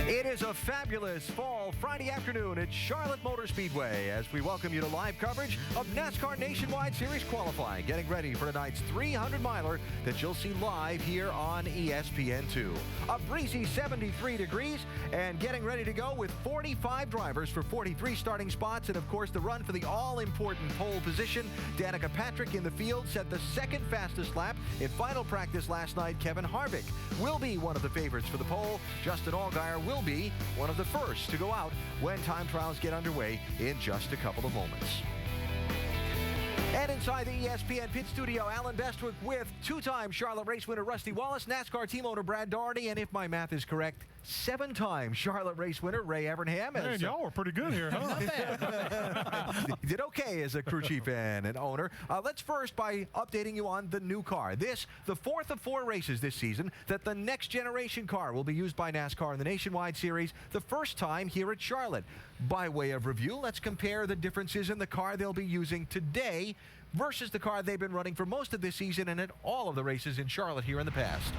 It is a fabulous fall Friday afternoon at Charlotte Motor Speedway as we welcome you to live coverage of NASCAR Nationwide Series qualifying, getting ready for tonight's 300-miler that you'll see live here on ESPN2. A breezy 73 degrees and getting ready to go with 45 drivers for 43 starting spots, and of course the run for the all-important pole position. Danica Patrick in the field set the second fastest lap in final practice last night. Kevin Harvick will be one of the favorites for the pole. Justin Allgaier will be one of the first to go out when time trials get underway in just a couple of moments. And inside the ESPN pit studio, Alan Bestwick with two-time Charlotte race winner Rusty Wallace, NASCAR team owner Brad Daugherty, and if my math is correct, seven-time Charlotte race winner Ray Evernham. Man, y'all were pretty good here, huh? Not bad. Did okay as a crew chief and owner. Let's first by updating you on the new car. This, the fourth of 4 races this season that the next generation car will be used by NASCAR in the Nationwide Series, the first time here at Charlotte. By way of review, let's compare the differences in the car they'll be using today versus the car they've been running for most of this season and at all of the races in Charlotte here in the past.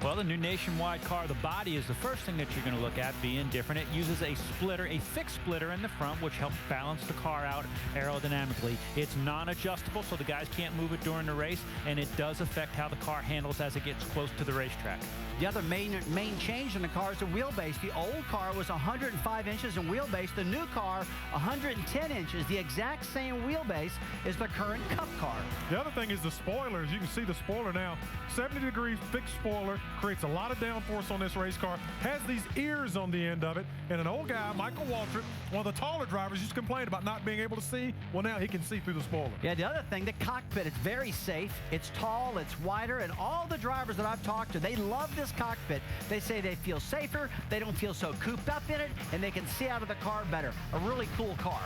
Well, the new Nationwide car, the body is the first thing that you're going to look at being different. It uses a splitter, a fixed splitter in the front, which helps balance the car out aerodynamically. It's non-adjustable, so the guys can't move it during the race, and it does affect how the car handles as it gets close to the racetrack. The other main change in the car is the wheelbase. The old car was 105 inches in wheelbase. The new car, 110 inches. The exact same wheelbase as the current Cup car. The other thing is the spoilers. You can see the spoiler now. 70-degree fixed spoiler creates a lot of downforce on this race car. Has these ears on the end of it. And an old guy, Michael Waltrip, one of the taller drivers, used to complain about not being able to see. Well, now he can see through the spoiler. Yeah, the other thing, the cockpit, it's very safe. It's tall, it's wider, and all the drivers that I've talked to, they love this cockpit. They say they feel safer, they don't feel so cooped up in it, and they can see out of the car better. A really cool car.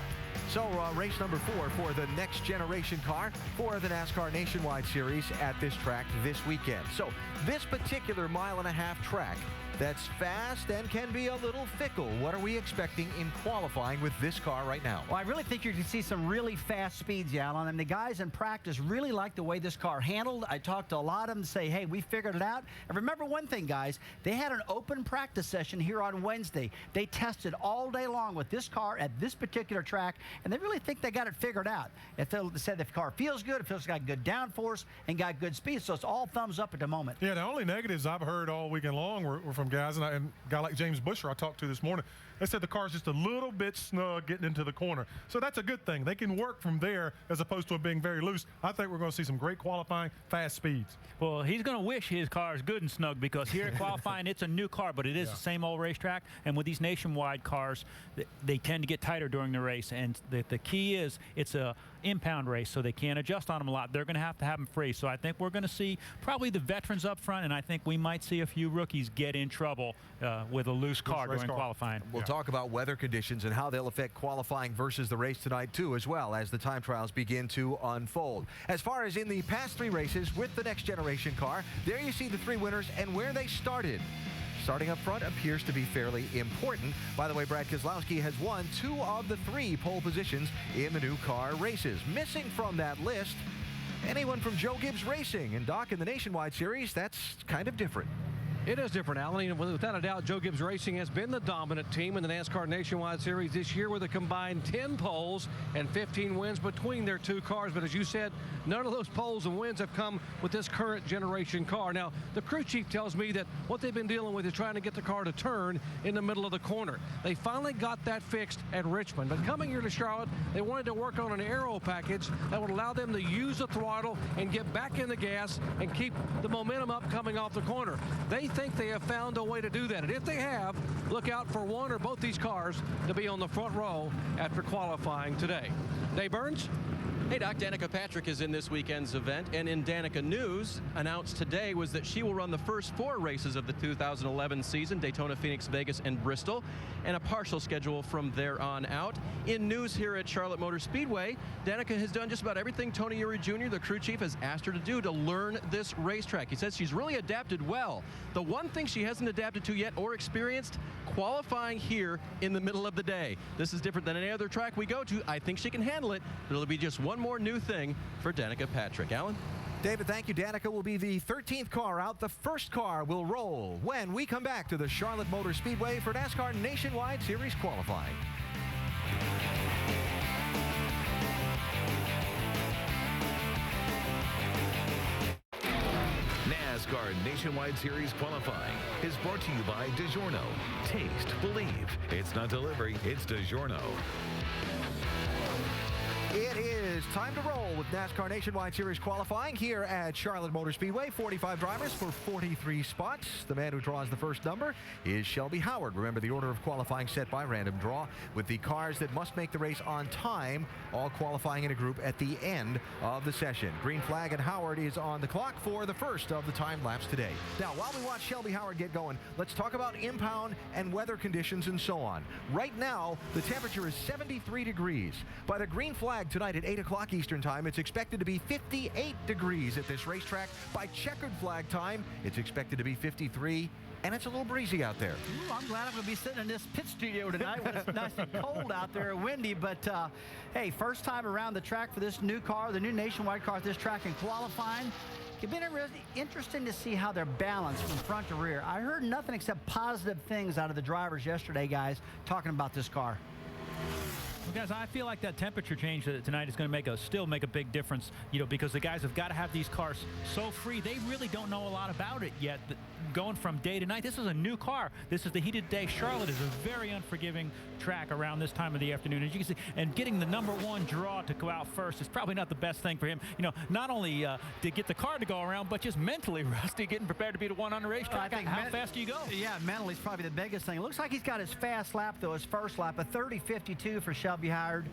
So race number 4 for the next generation car for the NASCAR Nationwide Series at this track this weekend. So this particular mile-and-a-half track that's fast and can be a little fickle. What are we expecting in qualifying with this car right now? Well, I really think you're going to see some really fast speeds, Alan, and the guys in practice really like the way this car handled. I talked to a lot of them say, hey, we figured it out. And remember one thing, guys, they had an open practice session here on Wednesday. They tested all day long with this car at this particular track, and they really think they got it figured out. If they said the car feels good, it feels got good downforce and got good speed, so it's all thumbs up at the moment. Yeah, the only negatives I've heard all weekend long were from guys, and a guy like James Busher I talked to this morning. They said the car's just a little bit snug getting into the corner. So that's a good thing. They can work from there as opposed to it being very loose. I think we're going to see some great qualifying, fast speeds. Well, he's going to wish his car is good and snug because here at qualifying, it's a new car, but it is the same old racetrack. And with these Nationwide cars, they tend to get tighter during the race. And the key is it's a impound race, so they can't adjust on them a lot. They're going to have them free. So I think we're going to see probably the veterans up front, and I think we might see a few rookies get in trouble with a loose car during qualifying. We'll talk about weather conditions and how they'll affect qualifying versus the race tonight, too, as well as the time trials begin to unfold. As far as in the past 3 races with the next generation car, there you see the 3 winners and where they started. Starting up front appears to be fairly important. By the way, Brad Keselowski has won 2 of the 3 pole positions in the new car races. Missing from that list, anyone from Joe Gibbs Racing. And Doc, in the Nationwide Series, that's kind of different. It is different, Alan. Without a doubt, Joe Gibbs Racing has been the dominant team in the NASCAR Nationwide Series this year with a combined 10 poles and 15 wins between their 2 cars. But as you said, none of those poles and wins have come with this current generation car. Now, the crew chief tells me that what they've been dealing with is trying to get the car to turn in the middle of the corner. They finally got that fixed at Richmond. But coming here to Charlotte, they wanted to work on an aero package that would allow them to use the throttle and get back in the gas and keep the momentum up coming off the corner. They think they have found a way to do that. And if they have, look out for one or both these cars to be on the front row after qualifying today. Dave Burns? Hey, Doc, Danica Patrick is in this weekend's event, and in Danica news, announced today was that she will run the first 4 races of the 2011 season, Daytona, Phoenix, Vegas, and Bristol, and a partial schedule from there on out. In news here at Charlotte Motor Speedway, Danica has done just about everything Tony Eury Jr., the crew chief, has asked her to do to learn this racetrack. He says she's really adapted well. The one thing she hasn't adapted to yet or experienced, qualifying here in the middle of the day. This is different than any other track we go to. I think she can handle it, but it'll be just one more new thing for Danica Patrick. Alan? David, thank you. Danica will be the 13th car out. The first car will roll when we come back to the Charlotte Motor Speedway for NASCAR Nationwide Series qualifying. NASCAR Nationwide Series qualifying is brought to you by DiGiorno. Taste, believe. It's not delivery, it's DiGiorno. It is time to roll with NASCAR Nationwide Series qualifying here at Charlotte Motor Speedway. 45 drivers for 43 spots. The man who draws the first number is Shelby Howard. Remember, the order of qualifying set by random draw with the cars that must make the race on time, all qualifying in a group at the end of the session. Green flag, and Howard is on the clock for the first of the time laps today. Now, while we watch Shelby Howard get going, let's talk about impound and weather conditions and so on. Right now, the temperature is 73 degrees. By the green flag tonight at 8 o'clock Eastern time, it's expected to be 58 degrees at this racetrack. By checkered flag time, it's expected to be 53, and it's a little breezy out there. Ooh, I'm glad I'm going to be sitting in this pit studio tonight when it's nice and cold out there and windy. But, hey, first time around the track for this new car, the new Nationwide car at this track in qualifying. It's been interesting to see how they're balanced from front to rear. I heard nothing except positive things out of the drivers yesterday, guys, talking about this car. Well, guys, I feel like that temperature change tonight is going to still make a big difference, because the guys have got to have these cars so free. They really don't know a lot about it yet. Going from day to night, this is a new car. This is the heated day. Charlotte is a very unforgiving track around this time of the afternoon, as you can see. And getting the #1 draw to go out first is probably not the best thing for him. Not only to get the car to go around, but just mentally, Rusty, getting prepared to be the one on the racetrack. How fast do you go? Yeah, mentally is probably the biggest thing. It looks like he's got his fast lap, though, his first lap, a 30.52 for Shelby Howard.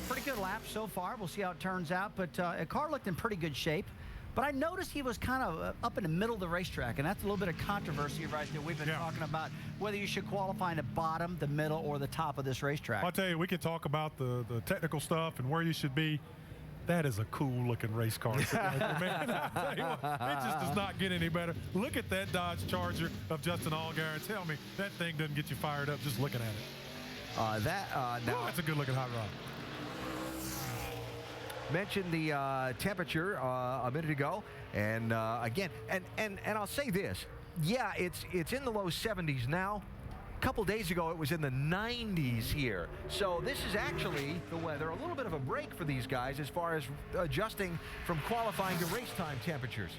Pretty good lap so far. We'll see how it turns out, but a car looked in pretty good shape. But I noticed he was kind of up in the middle of the racetrack, and that's a little bit of controversy right there. We've been talking about whether you should qualify in the bottom, the middle, or the top of this racetrack. I'll tell you, we could talk about the technical stuff and where you should be. That is a cool-looking race car. Man, I'll tell you what, it just does not get any better. Look at that Dodge Charger of Justin Allgaier and tell me that thing doesn't get you fired up just looking at it. Now that's a good-looking hot rod. Mentioned the temperature a minute ago, and again, and I'll say this, yeah, it's in the low 70s now. A couple days ago, it was in the 90s here. So this is actually the weather, a little bit of a break for these guys as far as adjusting from qualifying to race time temperatures.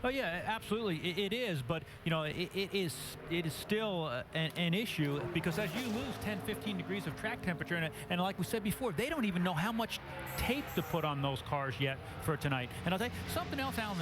Oh yeah, absolutely, it is. But it is still an issue, because as you lose 10-15 degrees of track temperature, and like we said before, they don't even know how much tape to put on those cars yet for tonight. And I'll tell you something else, Alan,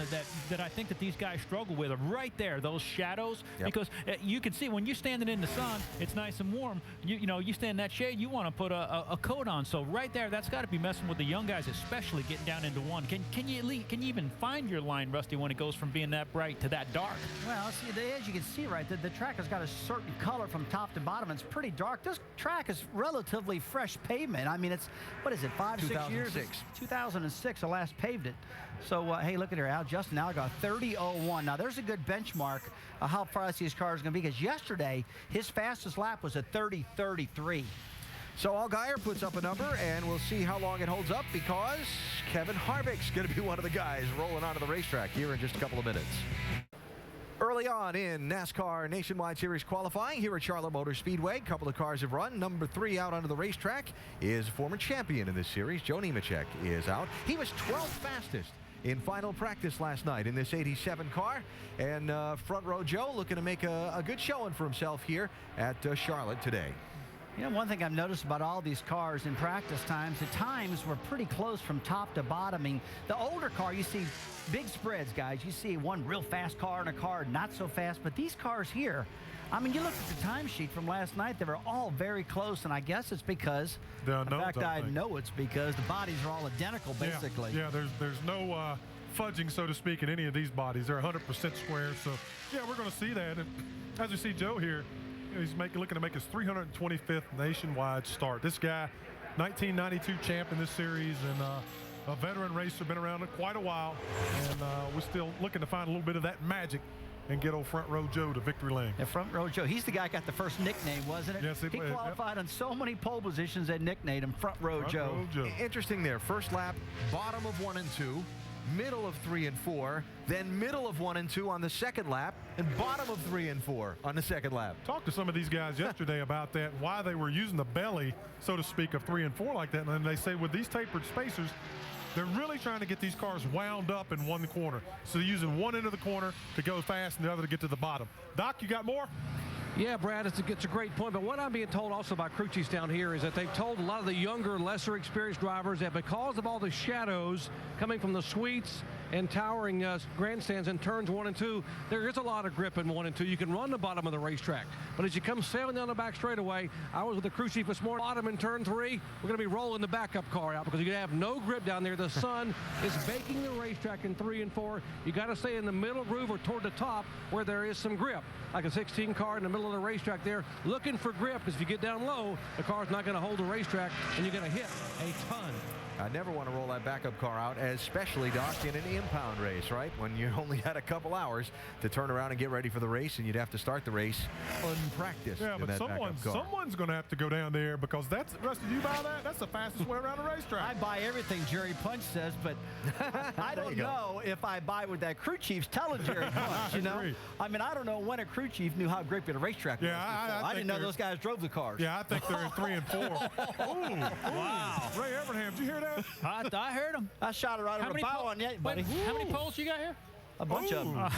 that I think that these guys struggle with are right there, those shadows. Yep. Because you can see when you're standing in the sun, it's nice and warm. You stand in that shade, you want to put a coat on. So right there, that's got to be messing with the young guys, especially getting down into one. Can you even find your line, Rusty, when it goes from being that bright to that dark? Well, see, as you can see right there, the track has got a certain color from top to bottom. It's pretty dark. This track is relatively fresh pavement. I mean, it's, what is it, 5, 6 years? 2006, the last paved it. So, hey, look at her out. Justin now got 30.01. Now, there's a good benchmark of how fast these cars are going to be, because yesterday, his fastest lap was a 30.33. So Allgaier puts up a number, and we'll see how long it holds up, because Kevin Harvick's going to be one of the guys rolling onto the racetrack here in just a couple of minutes. Early on in NASCAR Nationwide Series qualifying here at Charlotte Motor Speedway, a couple of cars have run. Number 3 out onto the racetrack is former champion in this series. Joe Nemechek is out. He was 12th fastest in final practice last night in this 87 car. And front row Joe looking to make a good showing for himself here at Charlotte today. One thing I've noticed about all these cars in practice times, the times were pretty close from top to bottom. I mean, the older car, you see big spreads, guys. You see one real fast car and a car not so fast. But these cars here, I mean, you look at the timesheet from last night, they were all very close. And I guess it's because, in fact, I know it's because the bodies are all identical, basically. Yeah, there's no fudging, so to speak, in any of these bodies. They're 100% square. So, yeah, we're going to see that. And as you see Joe here, he's looking to make his 325th nationwide start. This guy, 1992 champ in this series, and a veteran racer, been around quite a while. And we're still looking to find a little bit of that magic and get old Front Row Joe to victory lane. Yeah, Front Row Joe. He's the guy who got the first nickname, wasn't it? Yes, he qualified on so many pole positions they nicknamed him Front Row Joe. Interesting there. First lap, bottom of 1 and 2. middle of 3 and 4, then middle of 1 and 2 on the second lap, and bottom of 3 and 4 on the second lap. Talked to some of these guys yesterday about that, why they were using the belly, so to speak, of 3 and 4 like that. And then they say with these tapered spacers, they're really trying to get these cars wound up in one corner. So they're using one end of the corner to go fast and the other to get to the bottom. Doc, you got more? Yeah, Brad, it's a great point. But what I'm being told also by crew chiefs down here is that they've told a lot of the younger, lesser experienced drivers that because of all the shadows coming from the suites and towering grandstands in turns 1 and 2, there is a lot of grip in 1 and 2. You can run the bottom of the racetrack. But as you come sailing down the back straightaway, I was with the crew chief this morning, bottom in turn 3, we're going to be rolling the backup car out because you have no grip down there. The sun is baking the racetrack in 3 and 4. You got to stay in the middle groove or toward the top where there is some grip. Like a 16 car in the middle of the racetrack there, looking for grip, because if you get down low, the car's not going to hold the racetrack, and you're going to hit a ton. I never want to roll that backup car out, especially, Doc, in an impound race, right? When you only had a couple hours to turn around and get ready for the race, and you'd have to start the race unpracticed. Yeah, but someone's going to have to go down there, because that's, Rusty, do you buy that? That's the fastest way around a racetrack. I buy everything Jerry Punch says, but I don't know if I buy what that crew chief's telling Jerry Punch, you know? I mean, I don't know when a crew chief knew how grippy a racetrack was. I didn't know those guys drove the cars. Yeah, I think they're in 3 and 4. Wow. Ray Evernham, did you hear that? I heard him. I shot it right over the bow on you, buddy. How many poles you got here? A bunch of them.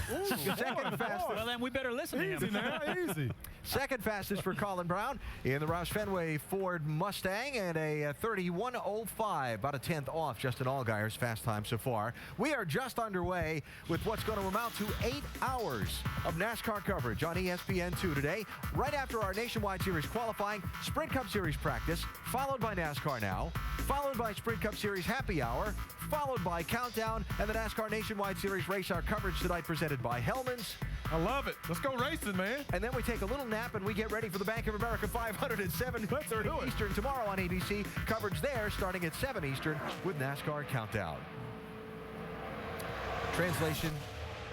Second fastest. Well, then we better listen to him. Easy now, easy. Second fastest for Colin Brown in the Roush Fenway Ford Mustang, and a 31.05, about a 10th off Justin Allgaier's fast time so far. We are just underway with what's going to amount to 8 hours of NASCAR coverage on ESPN2 today, right after our Nationwide Series qualifying, Sprint Cup Series practice, followed by NASCAR Now, followed by Sprint Cup Series Happy Hour, followed by Countdown, and the NASCAR Nationwide Series Race Hour coverage tonight presented by Hellman's. I love it. Let's go racing, man. And then we take a little nap and we get ready for the Bank of America 500 at 7:30 Eastern tomorrow on ABC. Coverage there starting at 7 Eastern with NASCAR Countdown. Translation,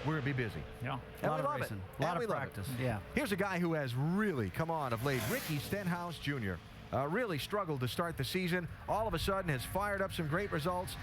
we're going to be busy. Yeah. And we love it. A lot of practice. Yeah. Here's a guy who has really come on of late, Ricky Stenhouse Jr. Really struggled to start the season. All of a sudden has fired up some great results.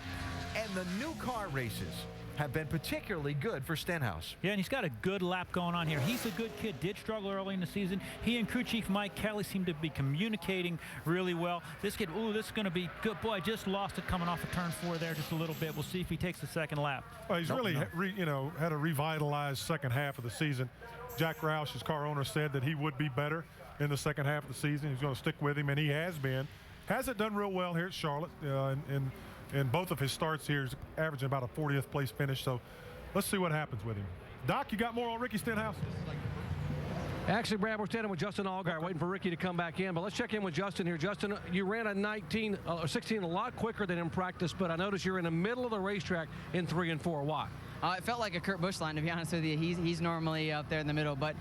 And the new car races have been particularly good for Stenhouse. Yeah, and he's got a good lap going on here. He's a good kid, did struggle early in the season. He and crew chief Mike Kelly seem to be communicating really well. This kid, this is going to be good. Boy, I just lost it coming off of turn 4 there just a little bit. We'll see if he takes the second lap. Well, he's had a revitalized second half of the season. Jack Roush, his car owner, said that he would be better in the second half of the season. He's going to stick with him, and he has been. Hasn't done real well here at Charlotte, in both of his starts here. He's averaging about a 40th place finish, so let's see what happens with him. Doc, you got more on Ricky Stenhouse? Actually, Brad, we're standing with Justin Allgaier, waiting for Ricky to come back in. But let's check in with Justin here. Justin, you ran a 16 a lot quicker than in practice, but I noticed you're in the middle of the racetrack in 3 and 4. Why? It felt like a Kurt Busch line, to be honest with you. He's normally up there in the middle, but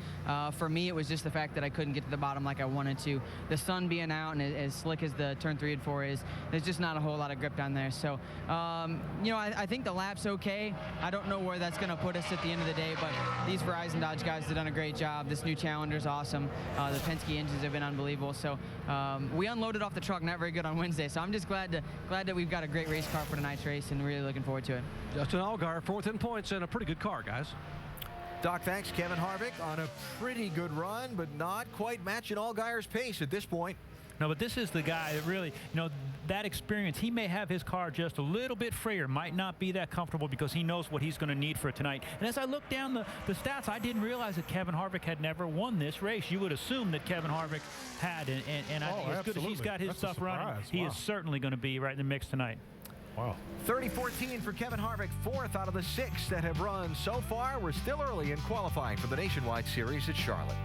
for me, it was just the fact that I couldn't get to the bottom like I wanted to. The sun being out and as slick as the turn 3 and 4 is, there's just not a whole lot of grip down there. So, I think the lap's okay. I don't know where that's going to put us at the end of the day, but these Verizon Dodge guys have done a great job. This new Challenger's awesome. The Penske engines have been unbelievable. So, we unloaded off the truck, not very good on Wednesday. So I'm just glad that we've got a great race car for tonight's race, and really looking forward to it. Justin Allgaier, 4th in points and a pretty good car, guys. Doc, thanks. Kevin Harvick on a pretty good run, but not quite matching Allgaier's pace at this point. No, but this is the guy that really, that experience, he may have his car just a little bit freer, might not be that comfortable because he knows what he's going to need for tonight. And as I look down the stats, I didn't realize that Kevin Harvick had never won this race. You would assume that Kevin Harvick had, and I think as good as he's got his stuff running, he is certainly going to be right in the mix tonight. Wow. 30-14 for Kevin Harvick, 4th out of the 6 that have run so far. We're still early in qualifying for the Nationwide Series at Charlotte.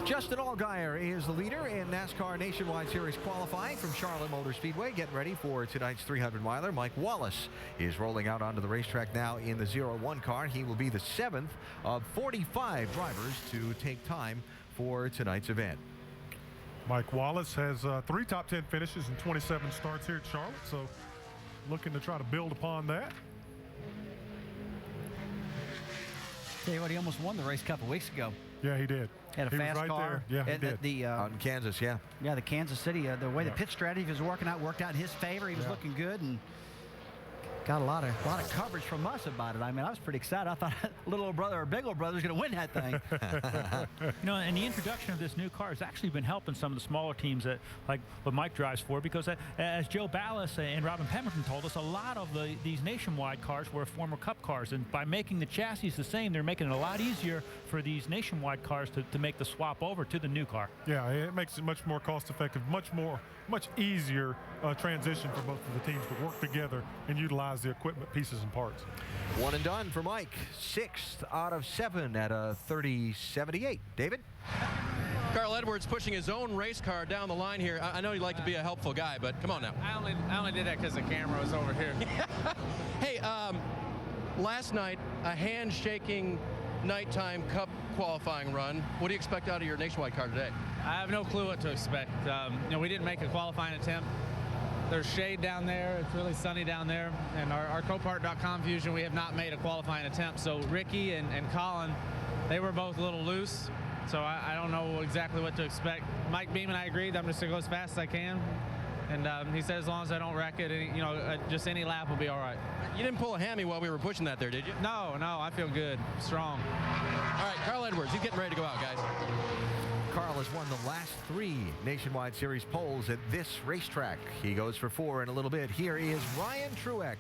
Justin Allgaier is the leader in NASCAR Nationwide Series qualifying from Charlotte Motor Speedway, getting ready for tonight's 300-miler. Mike Wallace is rolling out onto the racetrack now in the 0-1 car. He will be the 7th of 45 drivers to take time for tonight's event. Mike Wallace has 3 top 10 finishes and 27 starts here at Charlotte, so looking to try to build upon that. Tell you what, he almost won the race a couple weeks ago. Yeah, he did. Had a fast car. There. Yeah, he did. Out in Kansas, yeah. Yeah, the Kansas City, the way the pit strategy was working out worked out in his favor. He was looking good, and Got a lot of coverage from us about it. I mean, I was pretty excited. I thought little old brother or big old brother was going to win that thing. You know, and the introduction of this new car has actually been helping some of the smaller teams that, like what Mike drives for, because as Joe Ballas and Robin Pemberton told us, a lot of these Nationwide cars were former Cup cars, and by making the chassis the same, they're making it a lot easier for these Nationwide cars to make the swap over to the new car. Yeah, it makes it much more cost-effective, much easier transition for both of the teams to work together and utilize the equipment pieces and parts. One and done for Mike. 6th out of 7 at a 30.78. David? Carl Edwards pushing his own race car down the line here. I know you'd like to be a helpful guy, but come on now. I only did that because the camera was over here. Hey, last night, a handshaking nighttime Cup qualifying run. What do you expect out of your Nationwide car today? I have no clue what to expect. You know, we didn't make a qualifying attempt. There's shade down there. It's really sunny down there. And our Copart.com Fusion, we have not made a qualifying attempt. So Ricky and Colin, they were both a little loose. So I don't know exactly what to expect. Mike Beeman, I agreed. I'm just going to go as fast as I can. And he said as long as I don't wreck it, you know, just any lap will be all right. You didn't pull a hammy while we were pushing that there, did you? No, I feel good. Strong. All right, Carl Edwards, he's getting ready to go out, guys. Carl has won the last 3 Nationwide Series poles at this racetrack. He goes for 4 in a little bit. Here is Ryan Truex,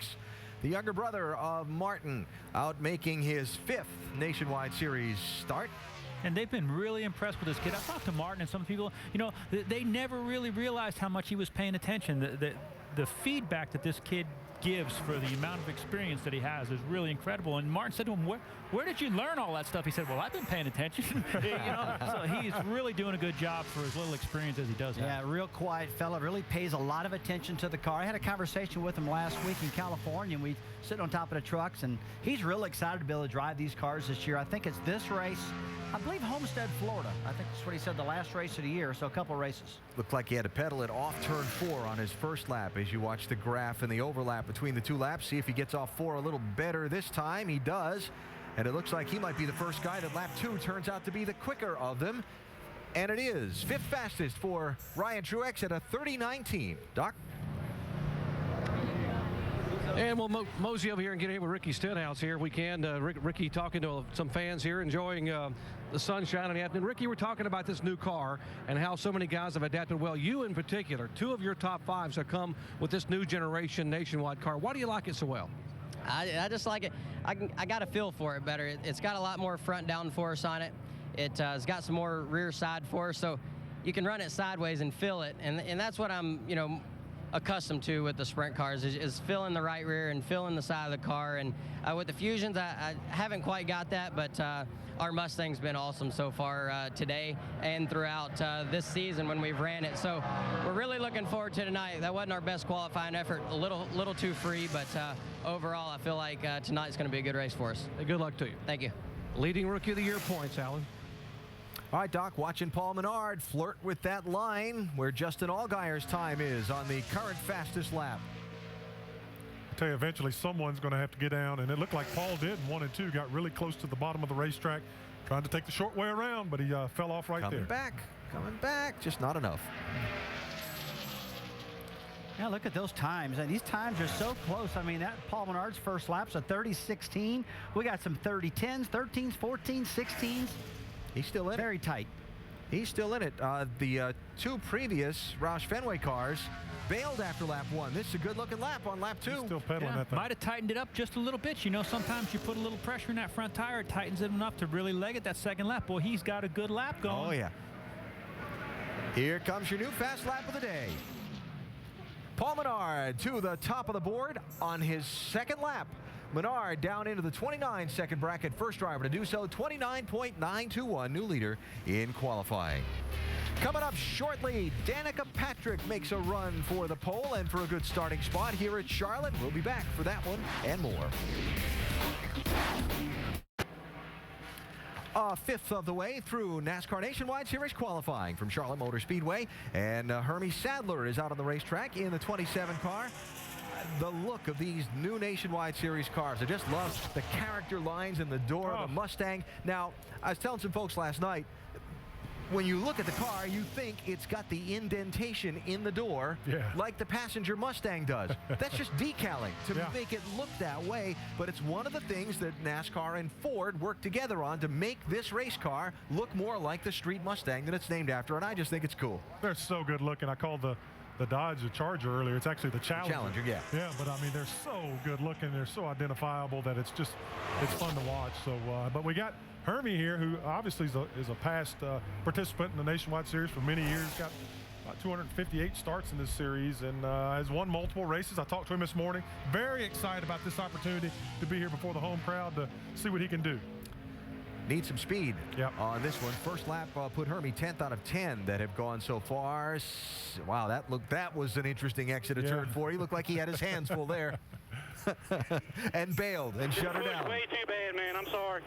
the younger brother of Martin, out making his 5th Nationwide Series start. And they've been really impressed with this kid. I talked to Martin and some people, you know, they never really realized how much he was paying attention. The feedback that this kid gives for the amount of experience that he has is really incredible. And Martin said to him, where did you learn all that stuff? He said, well, I've been paying attention. You know, so he's really doing a good job for as little experience as he does have. Yeah, real quiet fella, really pays a lot of attention to the car. I had a conversation with him last week in California, and we sit on top of the trucks, and he's real excited to be able to drive these cars this year. I think it's this race, I believe Homestead, Florida. I think that's what he said, the last race of the year, so a couple races. Looked like he had to pedal it off turn 4 on his first lap as you watch the graph and the overlap between the 2 laps. See if he gets off 4 a little better this time. He does. And it looks like he might be the first guy that lap 2 turns out to be the quicker of them. And it is 5th fastest for Ryan Truex at a 30.19. Doc? And we'll mosey over here and get in with Ricky Stenhouse here. We can. Ricky talking to some fans here, enjoying the sunshine in the afternoon. Ricky, we're talking about this new car and how so many guys have adapted well. You in particular, 2 of your top 5s have come with this new generation Nationwide car. Why do you like it so well? I just like it. I got a feel for it better. It's got a lot more front downforce on it. It's got some more rear side force, so you can run it sideways and feel it. And that's what I'm, you know, accustomed to with the sprint cars is filling the right rear and filling the side of the car. And with the Fusions, I haven't quite got that, but our Mustang's been awesome so far today and throughout this season when we've ran it. So we're really looking forward to tonight. That wasn't our best qualifying effort, a little too free, but overall I feel like tonight's going to be a good race for us. Hey, good luck to you. Thank you. Leading Rookie of the Year points, Alan. All right, Doc, watching Paul Menard flirt with that line where Justin Allgaier's time is on the current fastest lap. I tell you, eventually someone's going to have to get down, and it looked like Paul did in 1 and 2, got really close to the bottom of the racetrack, trying to take the short way around, but he fell off right there. Coming back, just not enough. Yeah, look at those times. And these times are so close. I mean, that Paul Menard's first lap's a 30.16. We got some 30.10s, 13s, 14s, 16s. He's still in it. Very tight. He's still in it. The 2 previous Roush Fenway cars bailed after lap 1. This is a good-looking lap on lap 2. He's still pedaling that thing. Might have tightened it up just a little bit. You know, sometimes you put a little pressure in that front tire, it tightens it enough to really leg it that second lap. Boy, he's got a good lap going. Oh, yeah. Here comes your new fast lap of the day. Paul Menard to the top of the board on his second lap. Menard down into the 29-second bracket, first driver to do so, 29.921, new leader in qualifying. Coming up shortly, Danica Patrick makes a run for the pole and for a good starting spot here at Charlotte. We'll be back for that one and more. A 5th of the way through NASCAR Nationwide Series qualifying from Charlotte Motor Speedway, and Hermie Sadler is out on the racetrack in the 27 car. The look of these new Nationwide Series cars, I just love the character lines in the door of the Mustang. Now, I was telling some folks last night, when you look at the car, you think it's got the indentation in the door like the passenger Mustang does. That's just decaling to make it look that way, but it's one of the things that NASCAR and Ford work together on to make this race car look more like the street Mustang that it's named after, and I just think it's cool. They're so good looking. I called the Dodge a Charger earlier. It's actually the Challenger. Challenger, yeah. Yeah, but I mean, they're so good looking. They're so identifiable that it's fun to watch. So, but we got Hermie here, who obviously is a past participant in the Nationwide Series for many years. Got about 258 starts in this series and has won multiple races. I talked to him this morning. Very excited about this opportunity to be here before the home crowd to see what he can do. Need some speed on this one. First lap put Hermie 10th out of 10 that have gone so far. Wow, that was an interesting exit of turn 4. He looked like he had his hands full there. And bailed and shut her down. Way too bad, man. I'm sorry.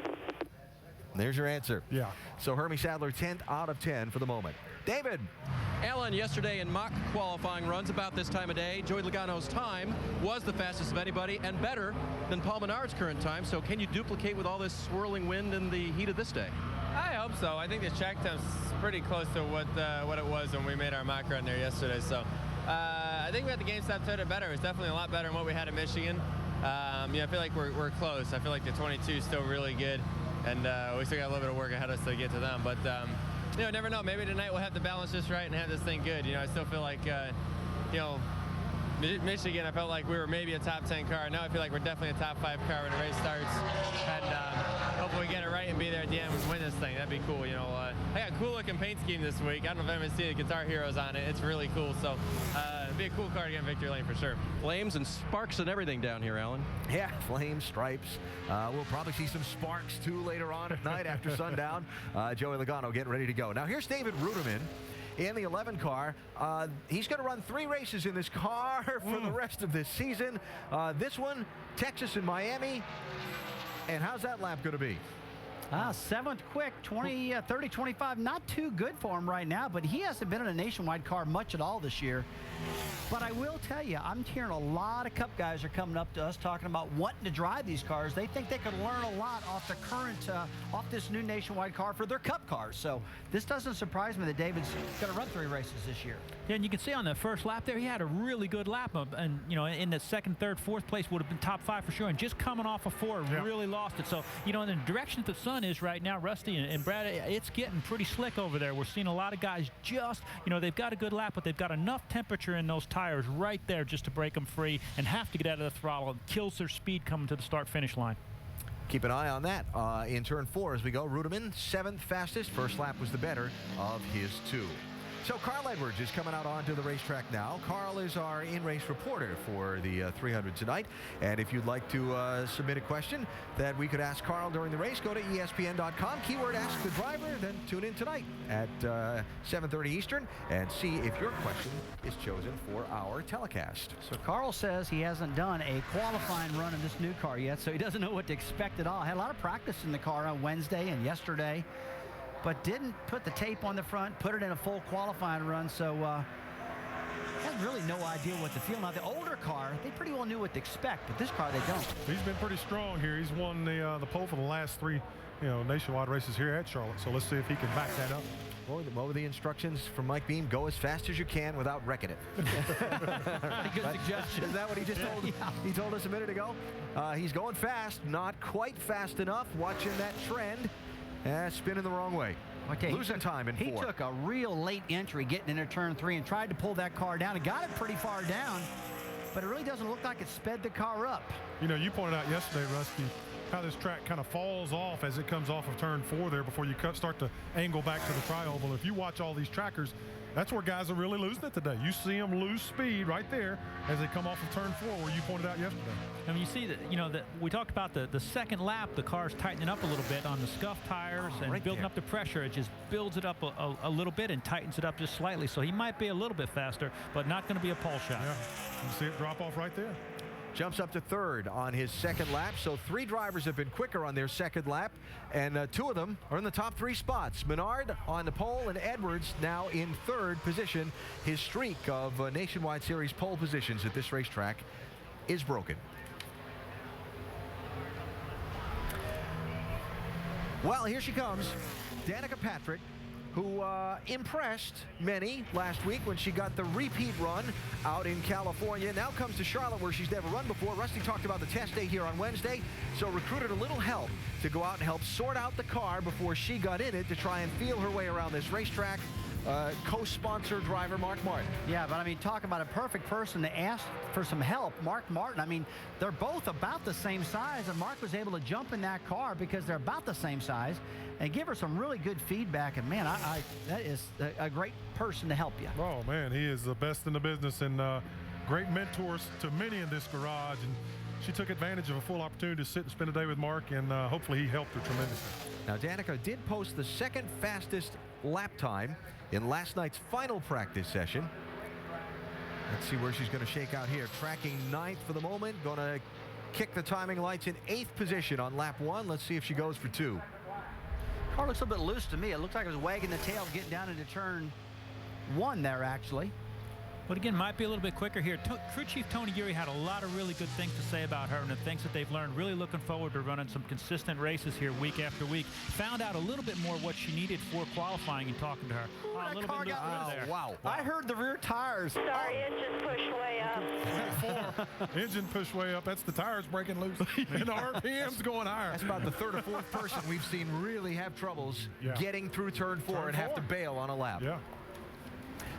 There's your answer. Yeah. So Hermie Sadler 10th out of 10 for the moment. David. Alan, yesterday in mock qualifying runs about this time of day, Joey Logano's time was the fastest of anybody and better than Paul Menard's current time. So can you duplicate with all this swirling wind and the heat of this day? I hope so. I think the track time's pretty close to what it was when we made our mock run there yesterday. So I think we had the game stop to it better. It was definitely a lot better than what we had in Michigan. I feel like we're close. I feel like the 22 is still really good, and we still got a little bit of work ahead of us to get to them. But never know. Maybe tonight we'll have the balance just right and have this thing good. I still feel like, Michigan, I felt like we were maybe a top 10 car. Now I feel like we're definitely a top 5 car when the race starts. And hopefully we get it right and be there at the end and win this thing. That'd be cool. I got a cool looking paint scheme this week. I don't know if anyone's seen the Guitar Heroes on it. It's really cool. So it'd be a cool car to get in victory lane for sure. Flames and sparks and everything down here, Alan. Yeah, flames, stripes. We'll probably see some sparks too later on at night after sundown. Joey Logano getting ready to go. Now here's David Ruderman in the 11 car. He's going to run 3 races in this car for the rest of this season. This one, Texas and Miami. And how's that lap going to be? 7th quick, 30, 25. Not too good for him right now, but he hasn't been in a Nationwide car much at all this year. But I will tell you, I'm hearing a lot of Cup guys are coming up to us talking about wanting to drive these cars. They think they could learn a lot off the current, off this new Nationwide car for their Cup cars. So this doesn't surprise me that David's going to run 3 races this year. Yeah, and you can see on the first lap there, he had a really good lap. And, in the second, third, fourth place would have been top 5 for sure. And just coming off of 4, really lost it. So, in the direction that the sun is right now, Rusty and Brad, it's getting pretty slick over there. We're seeing a lot of guys just, they've got a good lap, but they've got enough temperature in those tires right there just to break them free and have to get out of the throttle. It kills their speed coming to the start-finish line. Keep an eye on that in turn 4 as we go. Ruderman, 7th fastest. First lap was the better of his 2. So Carl Edwards is coming out onto the racetrack now. Carl is our in-race reporter for the 300 tonight. And if you'd like to submit a question that we could ask Carl during the race, go to ESPN.com, keyword ask the driver, then tune in tonight at 7:30 Eastern and see if your question is chosen for our telecast. So Carl says he hasn't done a qualifying run in this new car yet, so he doesn't know what to expect at all. Had a lot of practice in the car on Wednesday and yesterday, but didn't put the tape on the front, put it in a full qualifying run, so has really no idea what to feel. Now, the older car, they pretty well knew what to expect, but this car, they don't. He's been pretty strong here. He's won the pole for the last 3 nationwide races here at Charlotte, so let's see if he can back that up. What were the instructions from Mike Beam? Go as fast as you can without wrecking it. Good suggestion. Is that what he just told? Yeah. He told us a minute ago. He's going fast, not quite fast enough. Watching that trend. Spinning the wrong way. Okay, losing time in 4. He took a real late entry getting into turn 3 and tried to pull that car down and got it pretty far down, but it really doesn't look like it sped the car up. You pointed out yesterday, Rusty, how this track kind of falls off as it comes off of turn 4 there before you start to angle back to the tri-oval. If you watch all these trackers, that's where guys are really losing it today. You see them lose speed right there as they come off of turn 4 where you pointed out yesterday. I mean, you see that, we talked about the second lap, the car's tightening up a little bit on the scuff tires and right building there. up the pressure. It just builds it up a little bit and tightens it up just slightly. So he might be a little bit faster, but not going to be a pole shot. Yeah, you see it drop off right there. Jumps up to 3rd on his second lap. So 3 drivers have been quicker on their second lap, and 2 of them are in the top 3 spots. Menard on the pole, and Edwards now in 3rd position. His streak of Nationwide Series pole positions at this racetrack is broken. Well, here she comes. Danica Patrick who impressed many last week when she got the repeat run out in California. Now comes to Charlotte, where she's never run before. Rusty talked about the test day here on Wednesday, so recruited a little help to go out and help sort out the car before she got in it to try and feel her way around this racetrack. Co-sponsor driver Mark Martin. Yeah, but I mean, talk about a perfect person to ask for some help. Mark Martin, I mean, they're both about the same size, and Mark was able to jump in that car because they're about the same size and give her some really good feedback. And man, that is a great person to help you. Oh man, he is the best in the business and great mentors to many in this garage. And she took advantage of a full opportunity to sit and spend a day with Mark, and hopefully he helped her tremendously. Now, Danica did post the second fastest lap time in last night's final practice session. Let's see where she's going to shake out here. Tracking 9th for the moment. Going to kick the timing lights in 8th position on lap 1. Let's see if she goes for 2. Car looks a little bit loose to me. It looks like it was wagging the tail getting down into turn 1 there, actually. But again, might be a little bit quicker here. Crew Chief Tony Geary had a lot of really good things to say about her and the things that they've learned. Really looking forward to running some consistent races here week after week. Found out a little bit more what she needed for qualifying and talking to her. That a little car bit got there. Wow. I heard the rear tires. Sorry, engine pushed way up. Engine pushed way up. That's the tires breaking loose. And the RPM's going higher. That's about the 3rd or 4th person we've seen really have troubles getting through turn 4 and have to bail on a lap. Yeah.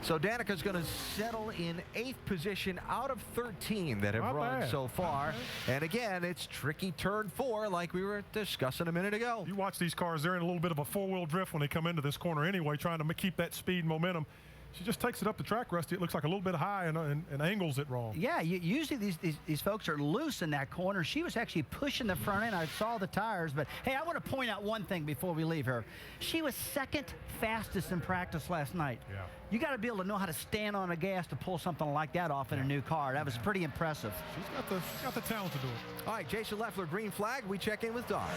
So Danica's going to settle in 8th position out of 13 that have Not run bad. so far. And again, it's tricky turn 4 like we were discussing a minute ago. You watch these cars, they're in a little bit of a four-wheel drift when they come into this corner anyway, trying to keep that speed momentum. She just takes it up the track, Rusty. It looks like a little bit high and angles it wrong. Yeah, usually these folks are loose in that corner. She was actually pushing the front end. I saw the tires, but hey, I want to point out one thing before we leave her. She was 2nd fastest in practice last night. Yeah. You got to be able to know how to stand on the gas to pull something like that off in a new car. That was pretty impressive. She's got the talent to do it. All right, Jason Leffler, green flag. We check in with Don.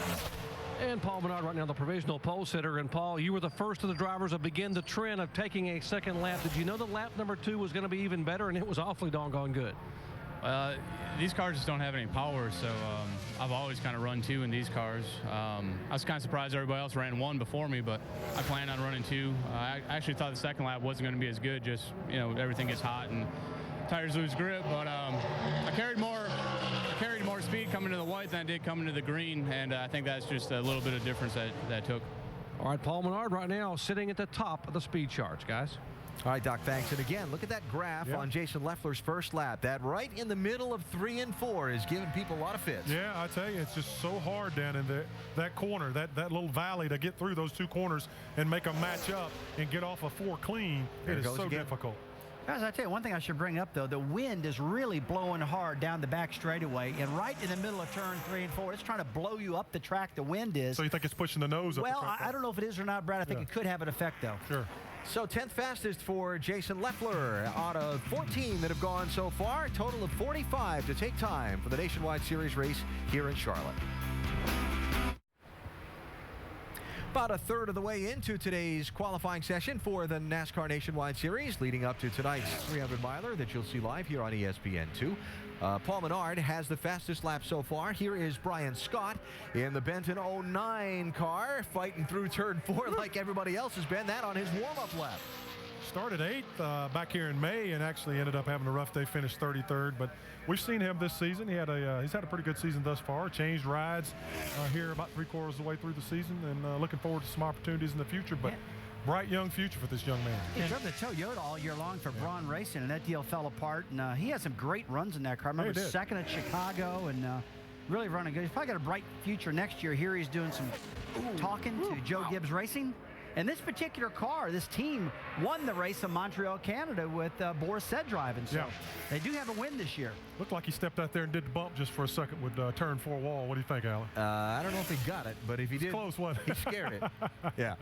And Paul Menard right now, the provisional pole sitter. And Paul, you were the first of the drivers to begin the trend of taking a second lap. Did you know that lap number 2 was going to be even better, and it was awfully doggone good? These cars just don't have any power, so I've always kind of run 2 in these cars. I was kind of surprised everybody else ran 1 before me, but I planned on running 2. I actually thought the second lap wasn't going to be as good, just, you know, everything gets hot and tires lose grip, but I carried more speed coming to the white than I did coming to the green, and I think that's just a little bit of difference that took. All right, Paul Menard right now sitting at the top of the speed charts, guys. All right, Doc, thanks. And again, look at that graph on Jason Leffler's first lap. That right in the middle of 3 and 4 is giving people a lot of fits. Yeah, I tell you, it's just so hard down in that corner, that little valley, to get through those 2 corners and make them match up and get off of 4 clean. It is so difficult. Guys, I tell you, one thing I should bring up, though, the wind is really blowing hard down the back straightaway, and right in the middle of turn 3 and 4, it's trying to blow you up the track, the wind is. So you think it's pushing the nose up the track? Well, I don't know if it is or not, Brad. I think it could have an effect, though. Sure. So 10th fastest for Jason Leffler out of 14 that have gone so far. A total of 45 to take time for the Nationwide Series race here in Charlotte. About a third of the way into today's qualifying session for the NASCAR Nationwide Series, leading up to tonight's 300-miler that you'll see live here on ESPN2. Paul Menard has the fastest lap so far. Here is Brian Scott in the Benton 09 car, fighting through turn 4 like everybody else has been. That on his warm-up lap. Started 8th back here in May and actually ended up having a rough day, finished 33rd. But we've seen him this season. He's had a pretty good season thus far. Changed rides here about 3/4 of the way through the season, and looking forward to some opportunities in the future. But bright young future for this young man. He drove the Toyota all year long for Braun Racing, and that deal fell apart. And he had some great runs in that car. I remember second at Chicago, and really running good. He's probably got a bright future next year. Here he's doing some talking to Joe Gibbs Racing. And this particular car, this team, won the race in Montreal, Canada with Boris Said driving. So they do have a win this year. Looked like he stepped out there and did the bump just for a second with turn 4 wall. What do you think, Alan? I don't know if he got it, but if he did, close one. He scared it. Yeah.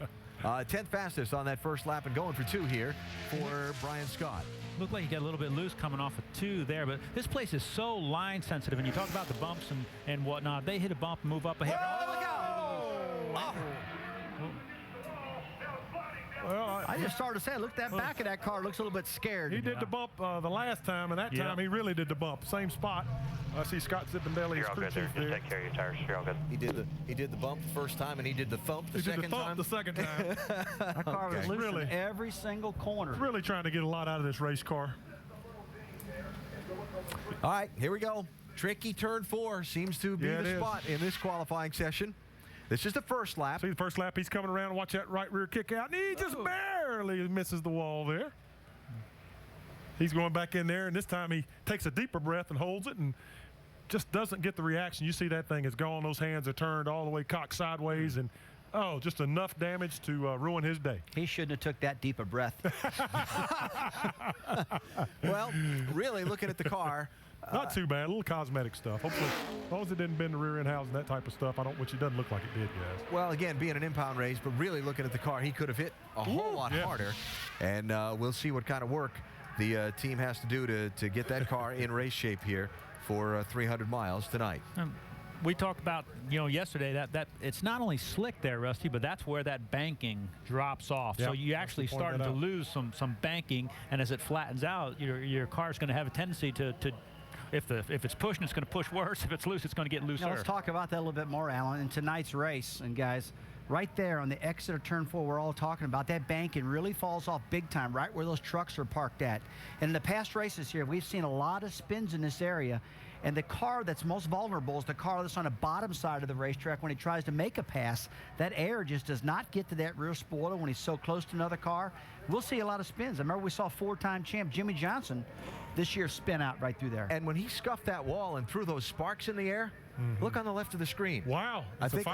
10th fastest on that first lap and going for 2 here for Brian Scott. Looked like he got a little bit loose coming off of 2 there, but this place is so line sensitive, and you talk about the bumps and whatnot. They hit a bump and move up ahead. Whoa, look out! Well, just started to say, look, that back of that car looks a little bit scared. He did the bump the last time, and that time he really did the bump. Same spot. I see Scott Zippindelli. You're all good there. Just take care of your tires. You're all good. He did the bump the first time, and he did the thump the second time. The second time. That car was loose in every single corner. Really trying to get a lot out of this race car. All right, here we go. Tricky turn 4 seems to be the spot in this qualifying session. This is the first lap. See the first lap, he's coming around. Watch that right rear kick out. And he just barely misses the wall there. He's going back in there, and this time he takes a deeper breath and holds it and just doesn't get the reaction. You see that thing is gone. Those hands are turned all the way cocked sideways, and just enough damage to ruin his day. He shouldn't have took that deep a breath. Well, really looking at the car. Not too bad. A little cosmetic stuff. Hopefully, as long as it didn't bend the rear end housing, that type of stuff, which it doesn't look like it did, guys. Well, again, being an impound race, but really looking at the car, he could have hit a whole lot harder. And we'll see what kind of work the team has to do to get that car in race shape here for 300 miles tonight. We talked about, yesterday that it's not only slick there, Rusty, but that's where that banking drops off. Yep, so you actually starting to lose some banking, and as it flattens out, your car's going to have a tendency to if it's pushing, it's going to push worse. If it's loose, it's going to get looser. Now, let's talk about that a little bit more, Alan, in tonight's race. And guys, right there on the exit of turn 4, we're all talking about that banking really falls off big time, right where those trucks are parked at. And in the past races here, we've seen a lot of spins in this area. And the car that's most vulnerable is the car that's on the bottom side of the racetrack when he tries to make a pass. That air just does not get to that rear spoiler when he's so close to another car. We'll see a lot of spins. I remember we saw 4-time champ Jimmy Johnson this year spin out right through there. And when he scuffed that wall and threw those sparks in the air, look on the left of the screen. Wow, I think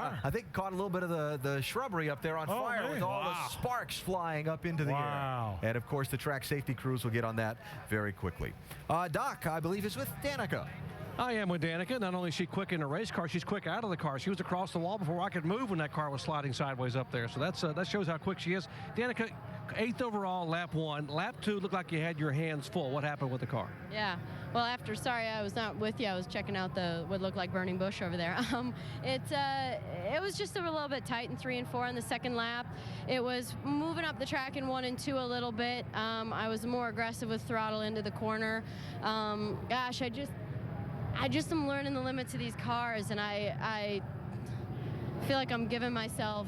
caught a little bit of the shrubbery up there on fire with all the sparks flying up into the air. And of course, the track safety crews will get on that very quickly. Doc, I believe, is with Danica. I am with Danica. Not only is she quick in a race car, she's quick out of the car. She was across the wall before I could move when that car was sliding sideways up there. So that shows how quick she is. Danica, 8th overall, lap 1. Lap 2 looked like you had your hands full. What happened with the car? Yeah. Well, sorry I was not with you. I was checking out what looked like burning bush over there. It was just a little bit tight in 3 and 4 on the second lap. It was moving up the track in 1 and 2 a little bit. I was more aggressive with throttle into the corner. Gosh, I just am learning the limits of these cars, and I feel like I'm getting myself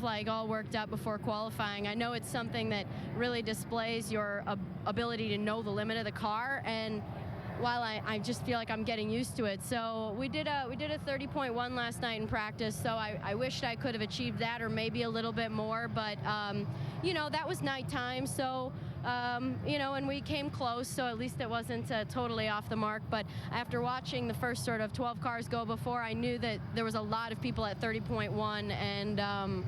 like all worked up before qualifying. I know it's something that really displays your ability to know the limit of the car, and while I just feel like I'm getting used to it. So we did a 30.1 last night in practice, so I wished I could have achieved that or maybe a little bit more, but that was nighttime, so and we came close, so at least it wasn't totally off the mark. But after watching the first sort of 12 cars go before, I knew that there was a lot of people at 30.1, and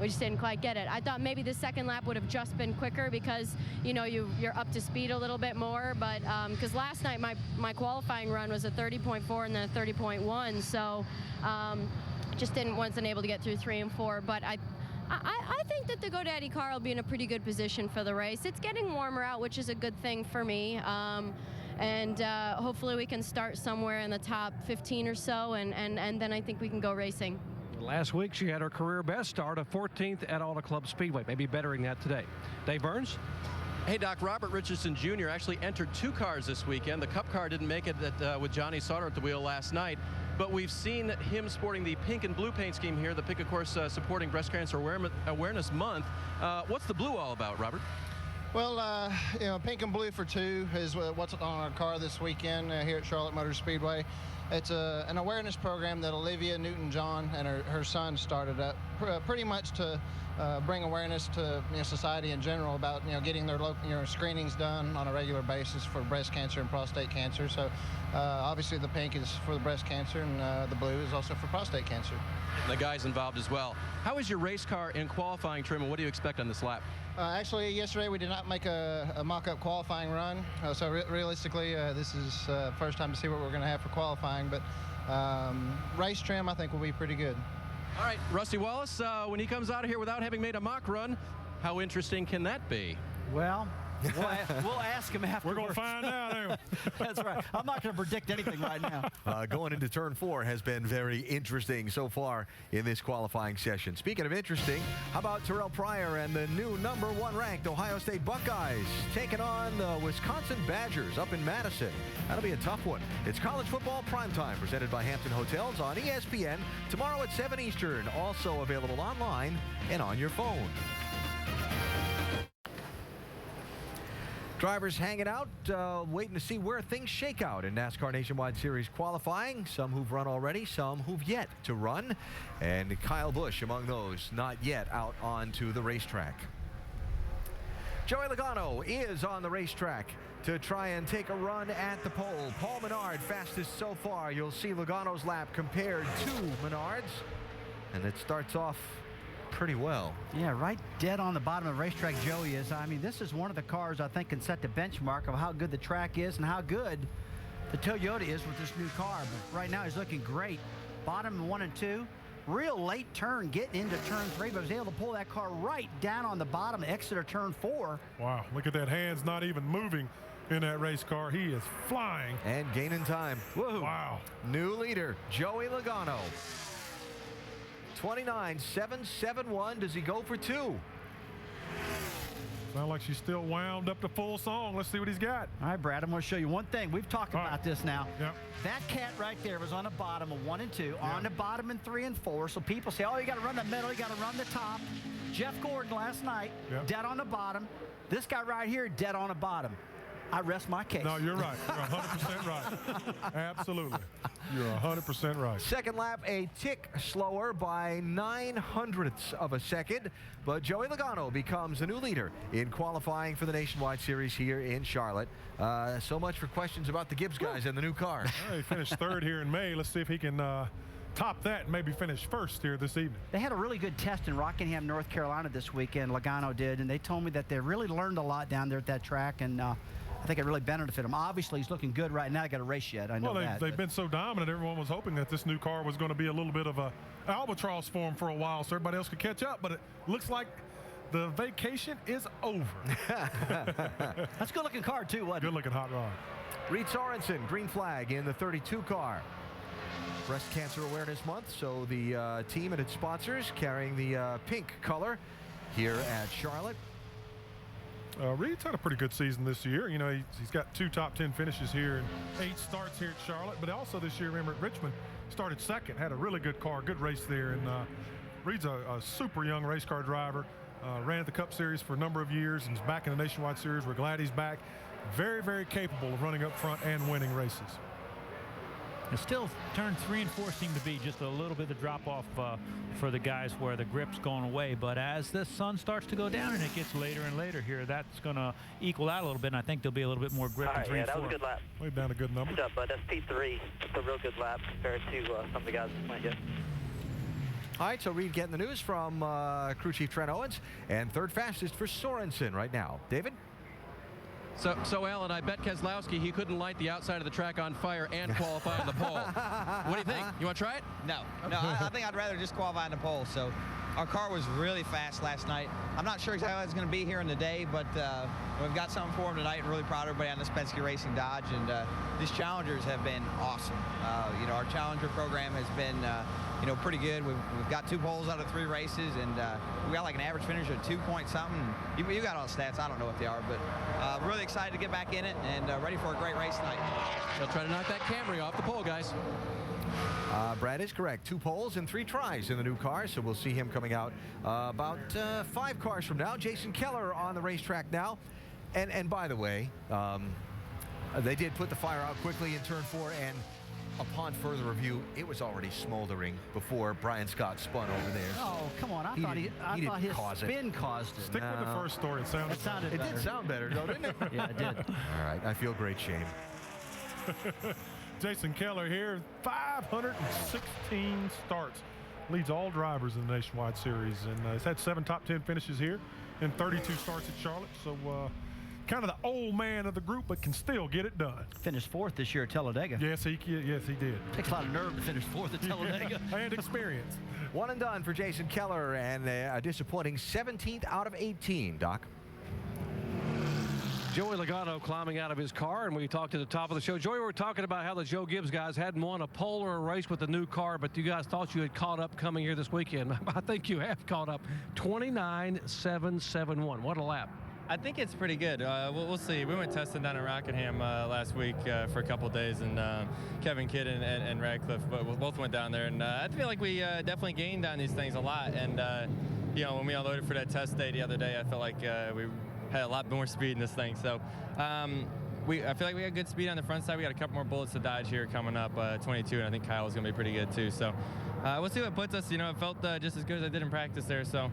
we just didn't quite get it. I thought maybe the second lap would have just been quicker because, you're up to speed a little bit more. But because last night my qualifying run was a 30.4 and then a 30.1, so just wasn't able to get through 3 and 4. But I think that the GoDaddy car will be in a pretty good position for the race. It's getting warmer out, which is a good thing for me. And hopefully we can start somewhere in the top 15 or so, and then I think we can go racing. Last week, she had her career best start of 14th at Auto Club Speedway, maybe bettering that today. Dave Burns? Hey, Doc, Robert Richardson Jr. actually entered 2 cars this weekend. The Cup car didn't make it with Johnny Sauter at the wheel last night, but we've seen him sporting the pink and blue paint scheme here. The pink, of course, supporting Breast Cancer Awareness Month. What's the blue all about, Robert? Well, pink and blue for 2 is what's on our car this weekend here at Charlotte Motor Speedway. It's an awareness program that Olivia Newton-John and her son started up pretty much to bring awareness to society in general about getting their local screenings done on a regular basis for breast cancer and prostate cancer. So obviously the pink is for the breast cancer, and the blue is also for prostate cancer. The guys involved as well. How is your race car in qualifying trim, and what do you expect on this lap? Actually, yesterday we did not make a mock-up qualifying run, so realistically this is first time to see what we're going to have for qualifying, but race trim I think will be pretty good. All right, Rusty Wallace, when he comes out of here without having made a mock run, how interesting can that be? Well, We'll ask him afterwards. We're going to find out, ain't we? That's right. I'm not going to predict anything right now. Going into turn 4 has been very interesting so far in this qualifying session. Speaking of interesting, how about Terrell Pryor and the new #1 ranked Ohio State Buckeyes taking on the Wisconsin Badgers up in Madison? That'll be a tough one. It's college football primetime presented by Hampton Hotels on ESPN tomorrow at 7 Eastern. Also available online and on your phone. Drivers hanging out, waiting to see where things shake out in NASCAR Nationwide Series qualifying. Some who've run already, some who've yet to run. And Kyle Busch among those not yet out onto the racetrack. Joey Logano is on the racetrack to try and take a run at the pole. Paul Menard fastest so far. You'll see Logano's lap compared to Menard's. And it starts off pretty well. Yeah, right dead on the bottom of the racetrack Joey is. I mean, this is one of the cars I think can set the benchmark of how good the track is and how good the Toyota is with this new car. But right now he's looking great. Bottom 1 and 2. Real late turn getting into turn 3, but was able to pull that car right down on the bottom, exit of turn 4. Wow, look at that. Hands not even moving in that race car. He is flying. And gaining time. Whoa. Wow. New leader, Joey Logano. 29.771. Does he go for 2? Sounds like she's still wound up the full song. Let's see what he's got. All right, Brad, I'm going to show you one thing. We've talked about this now. Yep. That cat right there was on the bottom of 1 and 2, on the bottom in 3 and 4. So people say, oh, you got to run the middle, you got to run the top. Jeff Gordon last night, dead on the bottom. This guy right here, dead on the bottom. I rest my case. No, you're right. You're 100% right. Absolutely. You're 100% right. Second lap, a tick slower by 0.09 of a second. But Joey Logano becomes the new leader in qualifying for the Nationwide Series here in Charlotte. So much for questions about the Gibbs guys and the new car. Well, he finished 3rd here in May. Let's see if he can top that and maybe finish 1st here this evening. They had a really good test in Rockingham, North Carolina this weekend. Logano did, and they told me that they really learned a lot down there at that track, and I think it really benefited him. Obviously, he's looking good right now. Got a race yet. I know that. They've been so dominant. Everyone was hoping that this new car was going to be a little bit of a albatross for him for a while so everybody else could catch up, but it looks like the vacation is over. That's a good-looking car, too, wasn't it? Good-looking hot rod. Reed Sorensen, green flag in the 32 car. Breast Cancer Awareness Month, so the team and its sponsors carrying the pink color here at Charlotte. Reed's had a pretty good season this year. You know, he's got 2 top 10 finishes here and 8 starts here at Charlotte. But also this year, remember, at Richmond, started 2nd, had a really good car, good race there. And Reed's a super young race car driver. Ran at the Cup Series for a number of years and is back in the Nationwide Series. We're glad he's back. Very, very capable of running up front and winning races. And still, turn 3 and 4 seem to be just a little bit of drop-off for the guys where the grip's going away. But as the sun starts to go down and it gets later and later here, that's going to equal out a little bit, and I think there'll be a little bit more grip in 3 and 4. That was a good lap. We've done a good number. Good job, bud. That's P3. It's a real good lap compared to some of the guys that went yet. All right, so Reed getting the news from crew chief Trent Owens, and 3rd fastest for Sorensen right now. David? So Alan, I bet Keselowski he couldn't light the outside of the track on fire and qualify on the pole. What do you think? You want to try it? No, I think I'd rather just qualify on the pole. So our car was really fast last night. I'm not sure exactly how it's going to be here in the day, but we've got something for him tonight. Really proud of everybody on this Penske Racing Dodge, and these Challengers have been awesome. You know, our Challenger program has been you know, pretty good. We've got 2 poles out of 3 races, and we got like an average finish of 2 point something. You got all the stats. I don't know what they are, but really excited to get back in it and ready for a great race tonight. They'll try to knock that Camry off the pole, guys. Brad is correct. 2 poles and 3 tries in the new car, so we'll see him coming out about 5 cars from now. Jason Keller on the racetrack now. And by the way, they did put the fire out quickly in turn 4, and upon further review, it was already smoldering before Brian Scott spun over there. Oh, come on. I thought his spin caused it. Stick with the first story. It sounded better. It did sound better, though, didn't it? Yeah, it did. All right. I feel great shame. Jason Keller here, 516 starts. Leads all drivers in the Nationwide Series. And he's had 7 top 10 finishes here and 32 starts at Charlotte. So kind of the old man of the group, but can still get it done. Finished 4th this year at Talladega. Yes, he did. Takes a lot of nerve to finish 4th at Talladega. And experience. 1 and done for Jason Keller, and a disappointing 17th out of 18, Doc. Joey Logano climbing out of his car, and we talked at the top of the show. Joey, we were talking about how the Joe Gibbs guys hadn't won a pole or a race with the new car, but you guys thought you had caught up coming here this weekend. I think you have caught up. 29.771. What a lap. I think it's pretty good. We'll see. We went testing down in Rockingham last week for a couple of days, and Kevin Kidd and Radcliffe both went down there, and I feel like we definitely gained on these things a lot. And you know, when we unloaded for that test day the other day, I felt like we had a lot more speed in this thing. So I feel like we got good speed on the front side. We got a couple more bullets to dodge here coming up, 22, and I think Kyle is going to be pretty good too. So we'll see what it puts us. You know, it felt just as good as I did in practice there. So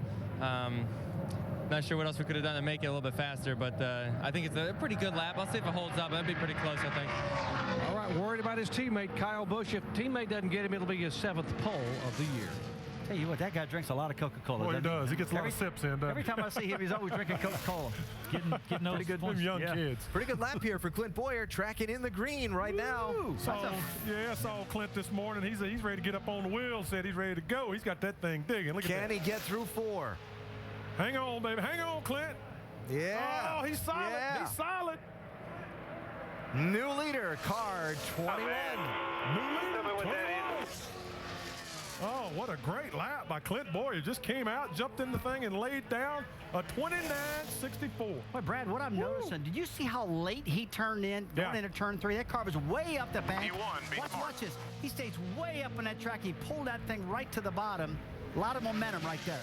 not sure what else we could have done to make it a little bit faster, but I think it's a pretty good lap. I'll see if it holds up. That'd be pretty close, I think. All right, worried about his teammate, Kyle Busch. If teammate doesn't get him, it'll be his 7th pole of the year. Tell you what, that guy drinks a lot of Coca-Cola. Boy, he does. He gets a lot of sips in. Every time I see him, he's always drinking Coca-Cola. Getting those pretty good from young kids. Pretty good lap here for Clint Boyer, tracking in the green right now. I saw Clint this morning. He's ready to get up on the wheel. Said he's ready to go. He's got that thing digging. Look at that. Can he get through 4? Hang on, baby. Hang on, Clint. Yeah. Oh, he's solid. Yeah. He's solid. New leader, car 21. New leader, 21. Oh, what a great lap by Clint Boyer. Just came out, jumped in the thing, and laid down a 29.64. Boy, Brad, what I'm noticing, did you see how late he turned in, going into turn 3? That car was way up the bank. He won. Watch this. He stays way up on that track. He pulled that thing right to the bottom. A lot of momentum right there.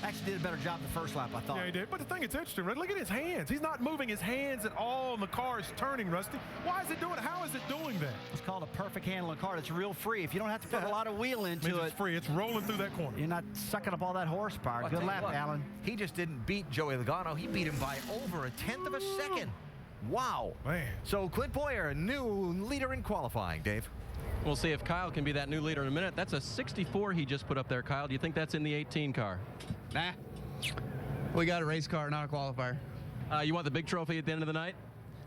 Actually did a better job the first lap, I thought. Yeah, he did. But the thing that's interesting, right? Look at his hands. He's not moving his hands at all, and the car is turning, Rusty. Why is it doing it? How is it doing that? It's called a perfect handling car. It's real free. If you don't have to put a lot of wheel into it. It's free. It's rolling through that corner. You're not sucking up all that horsepower. Good lap, Alan. He just didn't beat Joey Logano. He beat him by over 1/10 of a second. Wow. Man. So Clint Boyer, a new leader in qualifying, Dave. We'll see if Kyle can be that new leader in a minute. That's a 64 he just put up there, Kyle. Do you think that's in the 18 car? Nah. We got a race car, not a qualifier. You want the big trophy at the end of the night?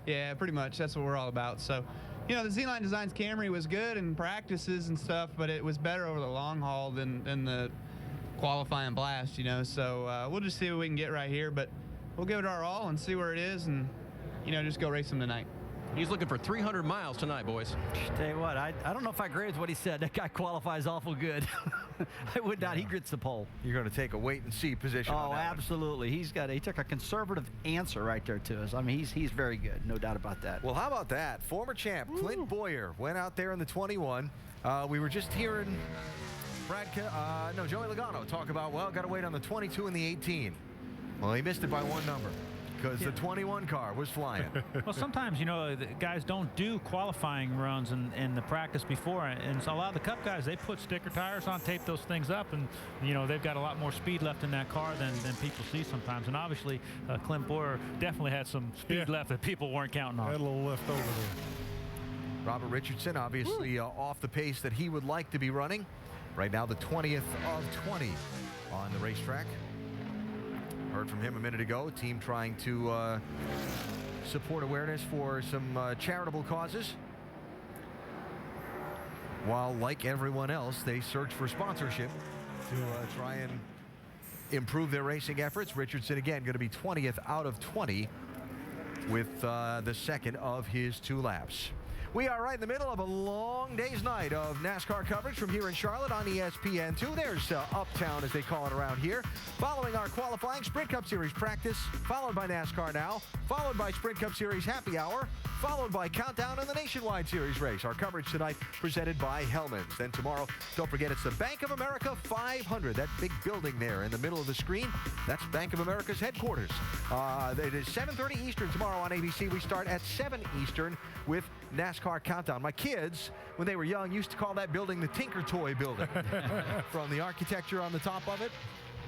Yeah, pretty much. That's what we're all about. So, you know, the Z-Line Designs Camry was good in practices and stuff, but it was better over the long haul than the qualifying blast, you know. So we'll just see what we can get right here, but we'll give it our all and see where it is and, you know, just go race them tonight. He's looking for 300 miles tonight, boys. Tell you what, I don't know if I agree with what he said. That guy qualifies awful good. I would not. He grits the pole. You're going to take a wait-and-see position on that absolutely. He took a conservative answer right there to us. I mean, he's very good, no doubt about that. Well, how about that? Former champ Clint Boyer went out there in the 21. We were just hearing Joey Logano talk about, well, got to wait on the 22 and the 18. Well, he missed it by one number, because the 21 car was flying. Well, sometimes, you know, the guys don't do qualifying runs in the practice before, and so a lot of the Cup guys, they put sticker tires on, tape those things up, and, you know, they've got a lot more speed left in that car than people see sometimes. And obviously, Clint Boyer definitely had some speed left that people weren't counting on. Had a little left over there. Robert Richardson, obviously off the pace that he would like to be running. Right now, the 20th of 20 on the racetrack. Heard from him a minute ago. Team trying to support awareness for some charitable causes. While, like everyone else, they search for sponsorship to try and improve their racing efforts. Richardson, again, going to be 20th out of 20 with the second of his 2 laps. We are right in the middle of a long day's night of NASCAR coverage from here in Charlotte on ESPN2. There's Uptown, as they call it around here. Following our qualifying Sprint Cup Series practice, followed by NASCAR Now, followed by Sprint Cup Series Happy Hour, followed by Countdown and the Nationwide Series race. Our coverage tonight presented by Hellman's. Then tomorrow, don't forget, it's the Bank of America 500. That big building there in the middle of the screen, that's Bank of America's headquarters. It is 7:30 Eastern tomorrow on ABC. We start at 7 Eastern with NASCAR Countdown. My kids, when they were young, used to call that building the Tinker Toy Building from the architecture on the top of it.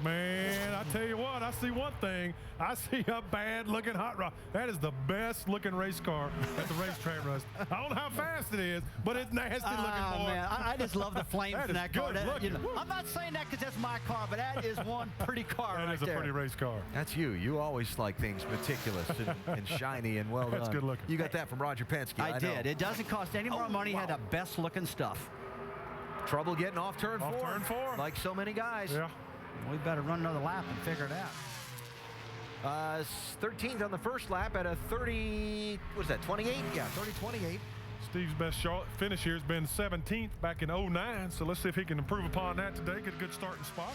Man, I tell you what, I see one thing. I see a bad-looking hot rod. That is the best-looking race car at the racetrack, Russ. I don't know how fast it is, but it's nasty-looking, boy. Man, I just love the flames in that car. Good I'm not saying that because that's my car, but that is one pretty car right there. That is a pretty race car. That's you. You always like things meticulous and shiny and well done. That's good looking. You got that from Roger Penske. I did. It doesn't cost any more money. Had the best-looking stuff. Trouble getting off turn 4. Turn 4. Like so many guys. Yeah. We better run another lap and figure it out. 13th on the first lap at a 30, what is that, 28? Yeah, 30-28. Steve's best finish here has been 17th back in 09, so let's see if he can improve upon that today, get a good starting spot.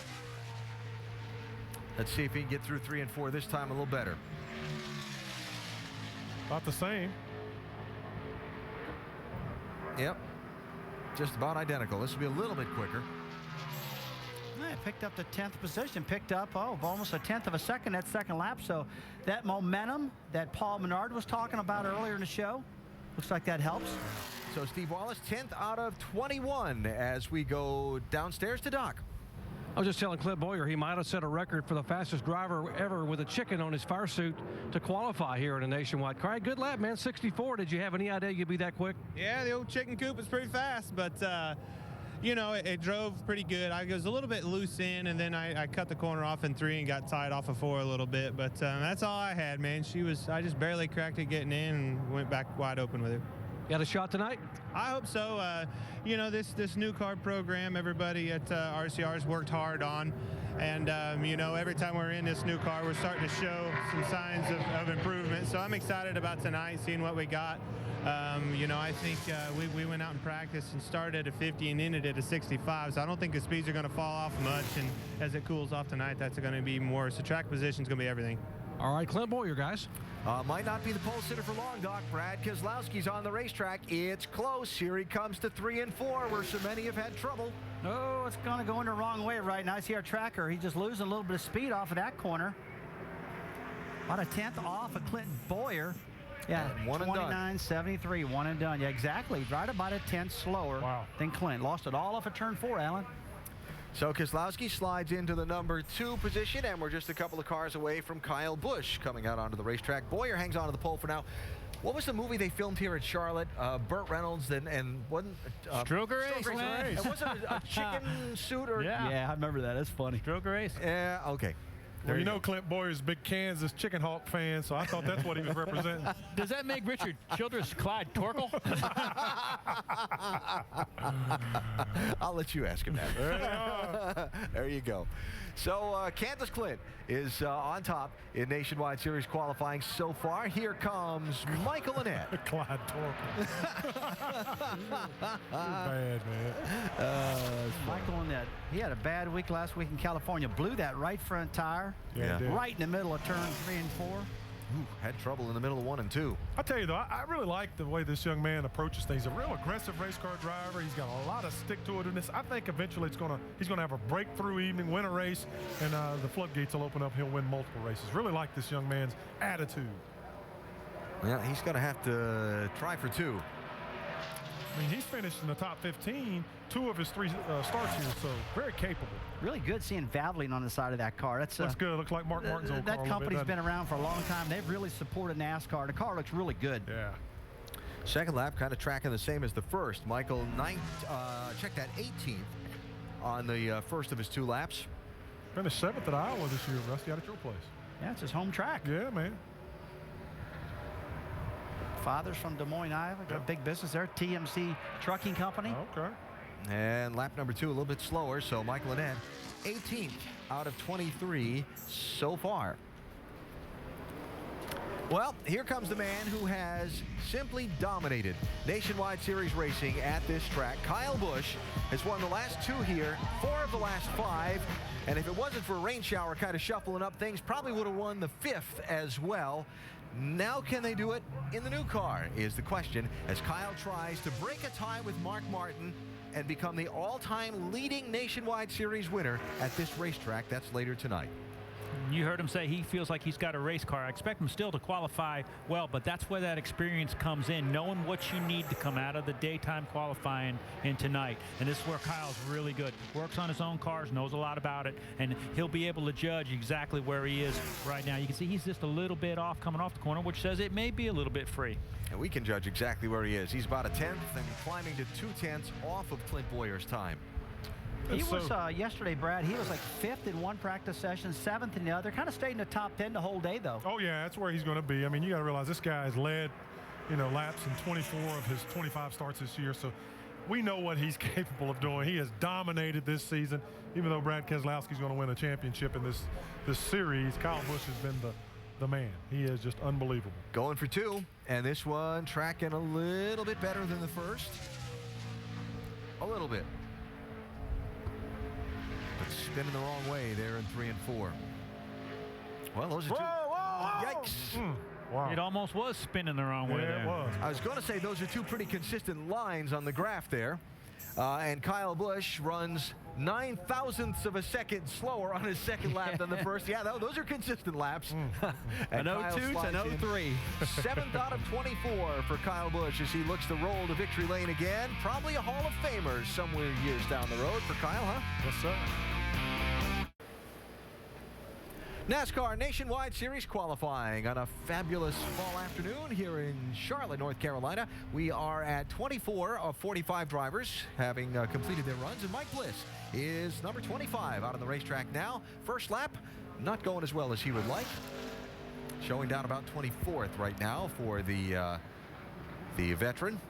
Let's see if he can get through 3 and 4 this time a little better. About the same. Yep, just about identical. This will be a little bit quicker. Yeah, picked up the 10th position, picked up almost a 10th of a second that second lap. So that momentum that Paul Menard was talking about earlier in the show, looks like that helps. So Steve Wallace, 10th out of 21 as we go downstairs to Doc. I was just telling Clint Boyer he might have set a record for the fastest driver ever with a chicken on his fire suit to qualify here in a nationwide car. Good lap, man. 64. Did you have any idea you'd be that quick? Yeah, the old chicken coop is pretty fast, but you know, it drove pretty good. I was a little bit loose in, and then I cut the corner off in 3 and got tied off of 4 a little bit. But that's all I had, man. I just barely cracked it getting in and went back wide open with it. Got a shot tonight? I hope so. You know, this new car program, everybody at RCR's worked hard on. And, you know, every time we're in this new car, we're starting to show some signs of improvement. So I'm excited about tonight, seeing what we got. You know, I think we went out and practiced and started at a 50 and ended at a 65. So I don't think the speeds are going to fall off much. And as it cools off tonight, that's going to be more. So track position is going to be everything. All right, Clint Boyer, guys. Might not be the pole sitter for long, Doc. Brad Keselowski's on the racetrack. It's close. Here he comes to 3 and 4, where so many have had trouble. Oh, it's going to go in the wrong way right now. I see our tracker. He's just losing a little bit of speed off of that corner. About a 10th off of Clint Boyer. Yeah, 29.73, 1 and done. Yeah, exactly. Right about a 10th slower than Clint. Lost it all off of turn 4, Alan. So Keselowski slides into the number 2 position, and we're just a couple of cars away from Kyle Busch coming out onto the racetrack. Boyer hangs on to the pole for now. What was the movie they filmed here at Charlotte? Burt Reynolds and wasn't Stroker Race. And wasn't it a chicken suit or? Yeah, I remember that. That's funny. Stroker Race. Yeah. Okay. Well, you know Clint Boyer's a big Kansas Chicken Hawk fan, so I thought that's what he was representing. Does that make Richard Childress Clyde Torkel? I'll let you ask him that. There you go. So Kansas Clint is on top in Nationwide Series qualifying so far. Here comes Michael Annett. Clyde Torkel. Bad, man. Michael Annett. He had a bad week last week in California. Blew that right front tire. Yeah. Right in the middle of turn 3 and 4. Ooh, had trouble in the middle of 1 and 2. I'll tell you though, I really like the way this young man approaches things. He's a real aggressive race car driver. He's got a lot of stick-to-itiveness. I think eventually he's gonna have a breakthrough evening, win a race, and the floodgates will open up. He'll win multiple races. Really like this young man's attitude. Yeah, he's gonna have to try for 2. I mean, he's finished in the top 15, 2 of his 3 starts here, so very capable. Really good seeing Valvoline on the side of that car. That's looks good. Looks like Mark Martin's old car. That company's been around for a long time. They've really supported NASCAR. The car looks really good. Yeah. Second lap, kind of tracking the same as the first. Michael, check that, 18th on the first of his 2 laps. Finished 7th at Iowa this year, Rusty, out at your place. Yeah, it's his home track. Yeah, man. Father's from Des Moines, Iowa. Got a big business there. TMC Trucking Company. Okay. And lap number 2 a little bit slower, so Michael Annett 18th out of 23 so far. Well, here comes the man who has simply dominated Nationwide Series racing at this track. Kyle Busch has won the last 2 here, 4 of the last 5. And if it wasn't for a rain shower kind of shuffling up things, probably would have won the 5th as well. Now can they do it in the new car is the question, as Kyle tries to break a tie with Mark Martin and become the all-time leading Nationwide Series winner at this racetrack. That's later tonight. You heard him say he feels like he's got a race car. I expect him still to qualify well, but that's where that experience comes in, knowing what you need to come out of the daytime qualifying in tonight. And this is where Kyle's really good. Works on his own cars, knows a lot about it, and he'll be able to judge exactly where he is right now. You can see he's just a little bit off coming off the corner, which says it may be a little bit free. And we can judge exactly where he is. He's about a 10th and climbing to 2/10 off of Clint Boyer's time. He was yesterday, Brad. He was like 5th in one practice session, 7th in the other. Kind of stayed in the top 10 the whole day, though. Oh yeah, that's where he's going to be. I mean, you got to realize this guy has led, laps in 24 of his 25 starts this year. So we know what he's capable of doing. He has dominated this season. Even though Brad Keselowski's going to win a championship in this series, Kyle Busch has been the man. He is just unbelievable. Going for 2, and this one tracking a little bit better than the first. A little bit. But spinning the wrong way there in 3 and 4. Well, those are 2. Yikes. Wow. It almost was spinning the wrong way there. It was. I was going to say those are 2 pretty consistent lines on the graph there. And Kyle Busch runs 9,000ths of a second slower on his second lap than the first. Yeah, those are consistent laps. An 02 to an 03. 7th out of 24 for Kyle Busch as he looks to roll to victory lane again. Probably a Hall of Famer somewhere years down the road for Kyle, huh? Yes, sir. NASCAR Nationwide Series qualifying on a fabulous fall afternoon here in Charlotte, North Carolina. We are at 24 of 45 drivers having completed their runs, and Mike Bliss is number 25 out on the racetrack now. First lap, not going as well as he would like. Showing down about 24th right now for the veteran.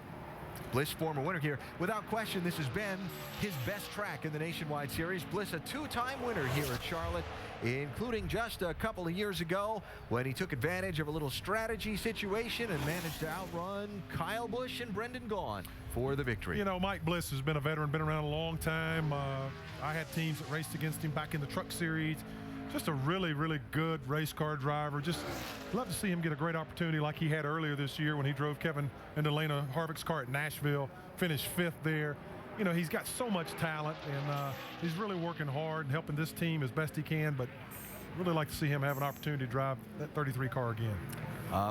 Bliss, former winner here. Without question, this has been his best track in the Nationwide Series. Bliss, a 2-time winner here at Charlotte, including just a couple of years ago when he took advantage of a little strategy situation and managed to outrun Kyle Busch and Brendan Gaughan for the victory. You know, Mike Bliss has been a veteran, been around a long time. I had teams that raced against him back in the Truck Series. Just a really, really good race car driver. Just love to see him get a great opportunity like he had earlier this year when he drove Kevin and Elena Harvick's car at Nashville, finished 5th there. You know, he's got so much talent, and he's really working hard and helping this team as best he can, but really like to see him have an opportunity to drive that 33 car again.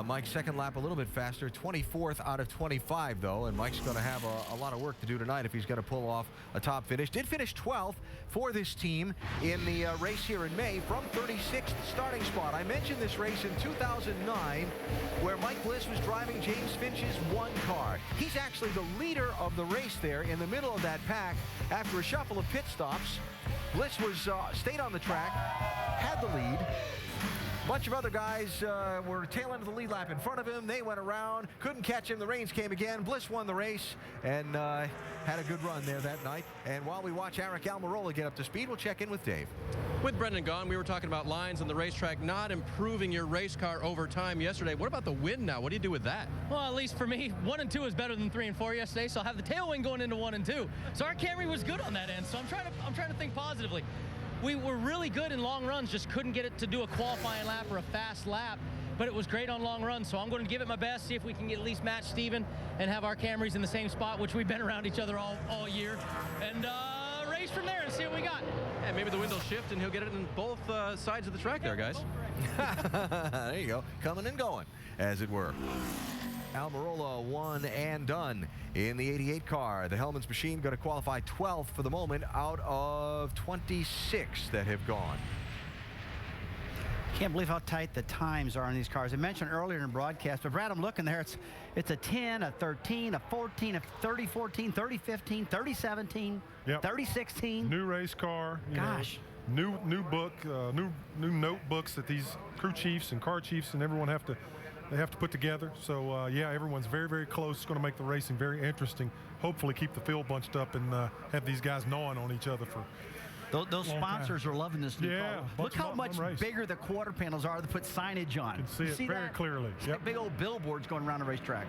Mike's second lap a little bit faster, 24th out of 25 though, and Mike's going to have a lot of work to do tonight if he's going to pull off a top finish. Did finish 12th for this team in the race here in May from 36th starting spot. I mentioned this race in 2009 where Mike Bliss was driving James Finch's 1 car. He's actually the leader of the race there in the middle of that pack after a shuffle of pit stops. Bliss was stayed on the track, had the lead. Bunch of other guys were tail end of the lead lap in front of him. They went around, couldn't catch him. The rains came again. Bliss won the race and had a good run there that night. And while we watch Eric Almirola get up to speed, we'll check in with Dave. With Brendan Gaughan, we were talking about lines on the racetrack not improving your race car over time yesterday. What about the wind now? What do you do with that? Well, at least for me, 1 and 2 is better than 3 and 4 yesterday, so I'll have the tailwind going into 1 and 2. So our Camry was good on that end, so I'm trying to think positively. We were really good in long runs, just couldn't get it to do a qualifying lap or a fast lap, but it was great on long runs, so I'm going to give it my best, see if we can at least match Steven and have our Camrys in the same spot, which we've been around each other all year, and race from there and see what we got. And maybe the wind will shift and he'll get it in both sides of the track there, guys. There you go, coming and going, as it were. Almirola one and done in the 88 car. The Hellman's machine going to qualify 12th for the moment out of 26 that have gone. Can't believe how tight the times are on these cars. I mentioned earlier in the broadcast, but Brad, I'm looking there. It's a 10, a 13, a 14, a 30-14, 30-15, 30-17, Yep. 30-16. New race car. Gosh. New book, new notebooks that these crew chiefs and car chiefs and everyone have to put together. So yeah, everyone's very, very close. It's going to make the racing very interesting. Hopefully keep the field bunched up and have these guys gnawing on each other for those sponsors are loving this new car. Look how much race. bigger the quarter panels are to put signage on. You can see it very clearly. Yep. Big old billboards going around the racetrack.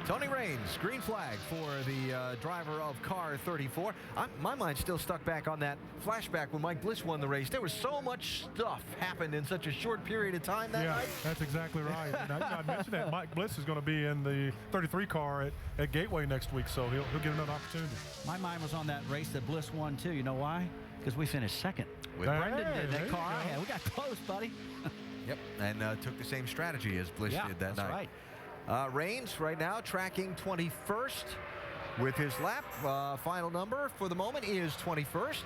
Tony Raines, green flag for the driver of car 34. My mind's still stuck back on that flashback when Mike Bliss won the race. There was so much stuff happened in such a short period of time that night. That's exactly right. I mentioned that Mike Bliss is going to be in the 33 car at Gateway next week, so he'll get another opportunity. My mind was on that race that Bliss won too. You know why? Because we finished second. With Brendan did that car. Yeah, we got close, buddy. Yep, and took the same strategy as Bliss did that night. Right. Raines right now tracking 21st with his lap. Final number for the moment is 21st.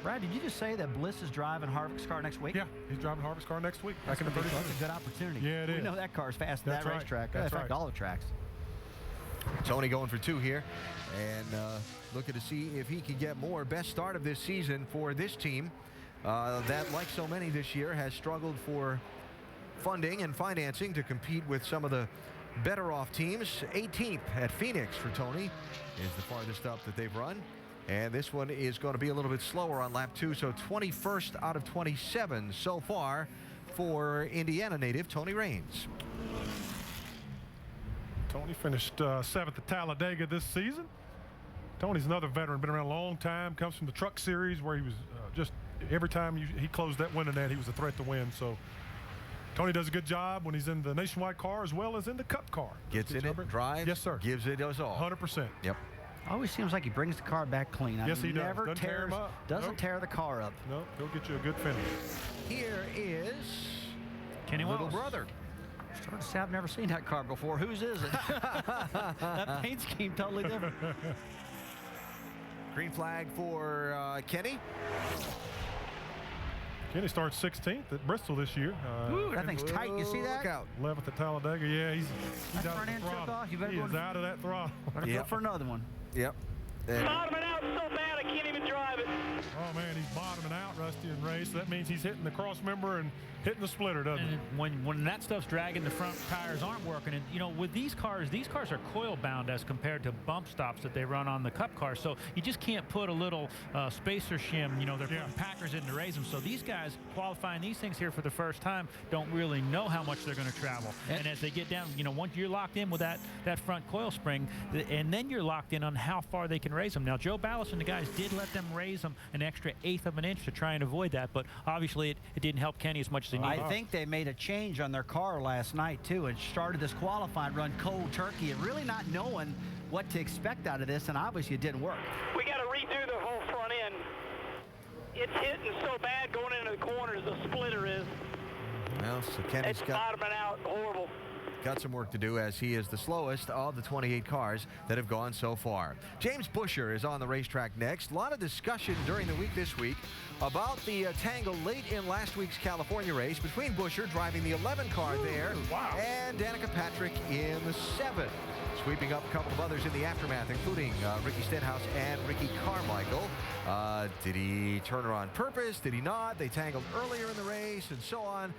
Brad, did you just say that Bliss is driving Harvick's car next week? Yeah, he's driving Harvick's car next week. That's a good opportunity. Yeah, it is. We know that car's fast at That's that right. racetrack. That's In fact, all the tracks. Tony going for 2 here and looking to see if he can get more. Best start of this season for this team that, like so many this year, has struggled for funding and financing to compete with some of the better off teams. 18th at Phoenix for Tony is the farthest up that they've run. And this one is going to be a little bit slower on lap 2, so 21st out of 27 so far for Indiana native Tony Raines. Tony finished 7th at Talladega this season. Tony's another veteran, been around a long time, comes from the Truck Series where he was just every time he closed that winning net, he was a threat to win. So Tony does a good job when he's in the Nationwide car as well as in the Cup car. Gets in it, drives. Yes, sir. Gives it us all. 100%. Yep. Always seems like he brings the car back clean. Yes, he does. Never Doesn't tear him up. Doesn't tear the car up. No, he'll get you a good finish. Here is Kenny little Wallace. brother. Starting to say I've never seen that car before. Whose is it? That paint scheme totally different. Green flag for Kenny. Kenny starts 16th at Bristol this year. Ooh, that thing's tight. You see that? Look out. 11th at Talladega. Yeah, he's That out front of end the took throttle. off. You better He go is out of that throttle. Better go for another one. Yep. Bottoming out so bad I can't even drive it. Oh, man, he's bottoming out, Rusty, in race. That means he's hitting the cross member and hitting the splitter, doesn't And it? when that stuff's dragging, the front tires aren't working. And, you know, with these cars are coil bound as compared to bump stops that they run on the Cup cars. So you just can't put a little spacer shim. You know, they're putting Packers in to raise them. So these guys qualifying these things here for the first time don't really know how much they're going to travel. And as they get down, you know, once you're locked in with that front coil spring, and then you're locked in on how far they can raise them. Now, Joe Ballas and the guys did let them raise them an extra 1/8 of an inch to try and avoid that. But obviously it didn't help Kenny as much as he needed. I think they made a change on their car last night, too, and started this qualifying run cold turkey and really not knowing what to expect out of this, and obviously it didn't work. We got to redo the whole front end. It's hitting so bad going into the corners, the splitter is. Well, so Kenny's It's bottoming out horrible. got some work to do as he is the slowest of the 28 cars that have gone so far. James Busher is on the racetrack next. A lot of discussion during the week this week about the tangle late in last week's California race between Busher driving the 11 car there and Danica Patrick in the 7. Sweeping up a couple of others in the aftermath, including Ricky Stenhouse and Ricky Carmichael. Did he turn her on purpose? Did he not? They tangled earlier in the race and so on.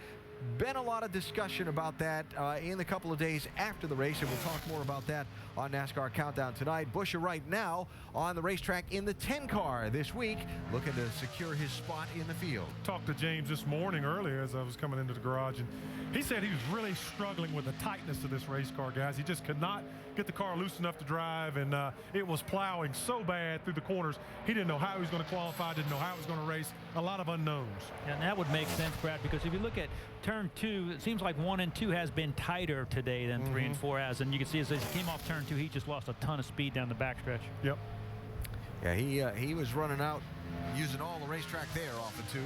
Been a lot of discussion about that in the couple of days after the race, and we'll talk more about that on NASCAR Countdown tonight. Busher right now on the racetrack in the 10 car this week, looking to secure his spot in the field. Talked to James this morning earlier as I was coming into the garage, and he said he was really struggling with the tightness of this race car, guys. He just could not get the car loose enough to drive, and it was plowing so bad through the corners. He didn't know how he was going to qualify, didn't know how he was going to race. A lot of unknowns. And that would make sense, Brad, because if you look at turn 2, it seems like 1 and 2 has been tighter today than 3 and 4 has. And you can see as he came off turn 2, he just lost a ton of speed down the backstretch. Yep. Yeah, he was running out using all the racetrack there off of 2.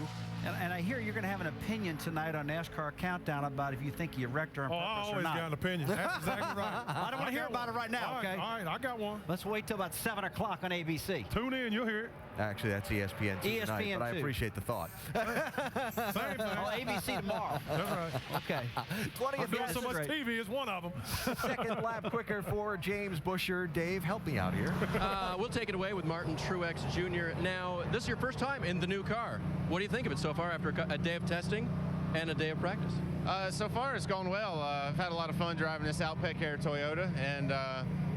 And I hear you're going to have an opinion tonight on NASCAR Countdown about if you think you wrecked her on purpose or not. I always got an opinion. That's exactly right. I don't want to hear about it right now, okay? All right, I got one. Let's wait till about 7 o'clock on ABC. Tune in, you'll hear it. Actually, that's ESPN tonight, but I appreciate the thought. Same thing. Oh, ABC tomorrow. That's right. Okay. 20th I'm doing so much TV is one of them. Second lap quicker for James Busher. Dave, help me out here. We'll take it away with Martin Truex Jr. Now, this is your first time in the new car. What do you think of it so far after a day of testing and a day of practice? So far, it's gone well. I've had a lot of fun driving this Outback Air Toyota, and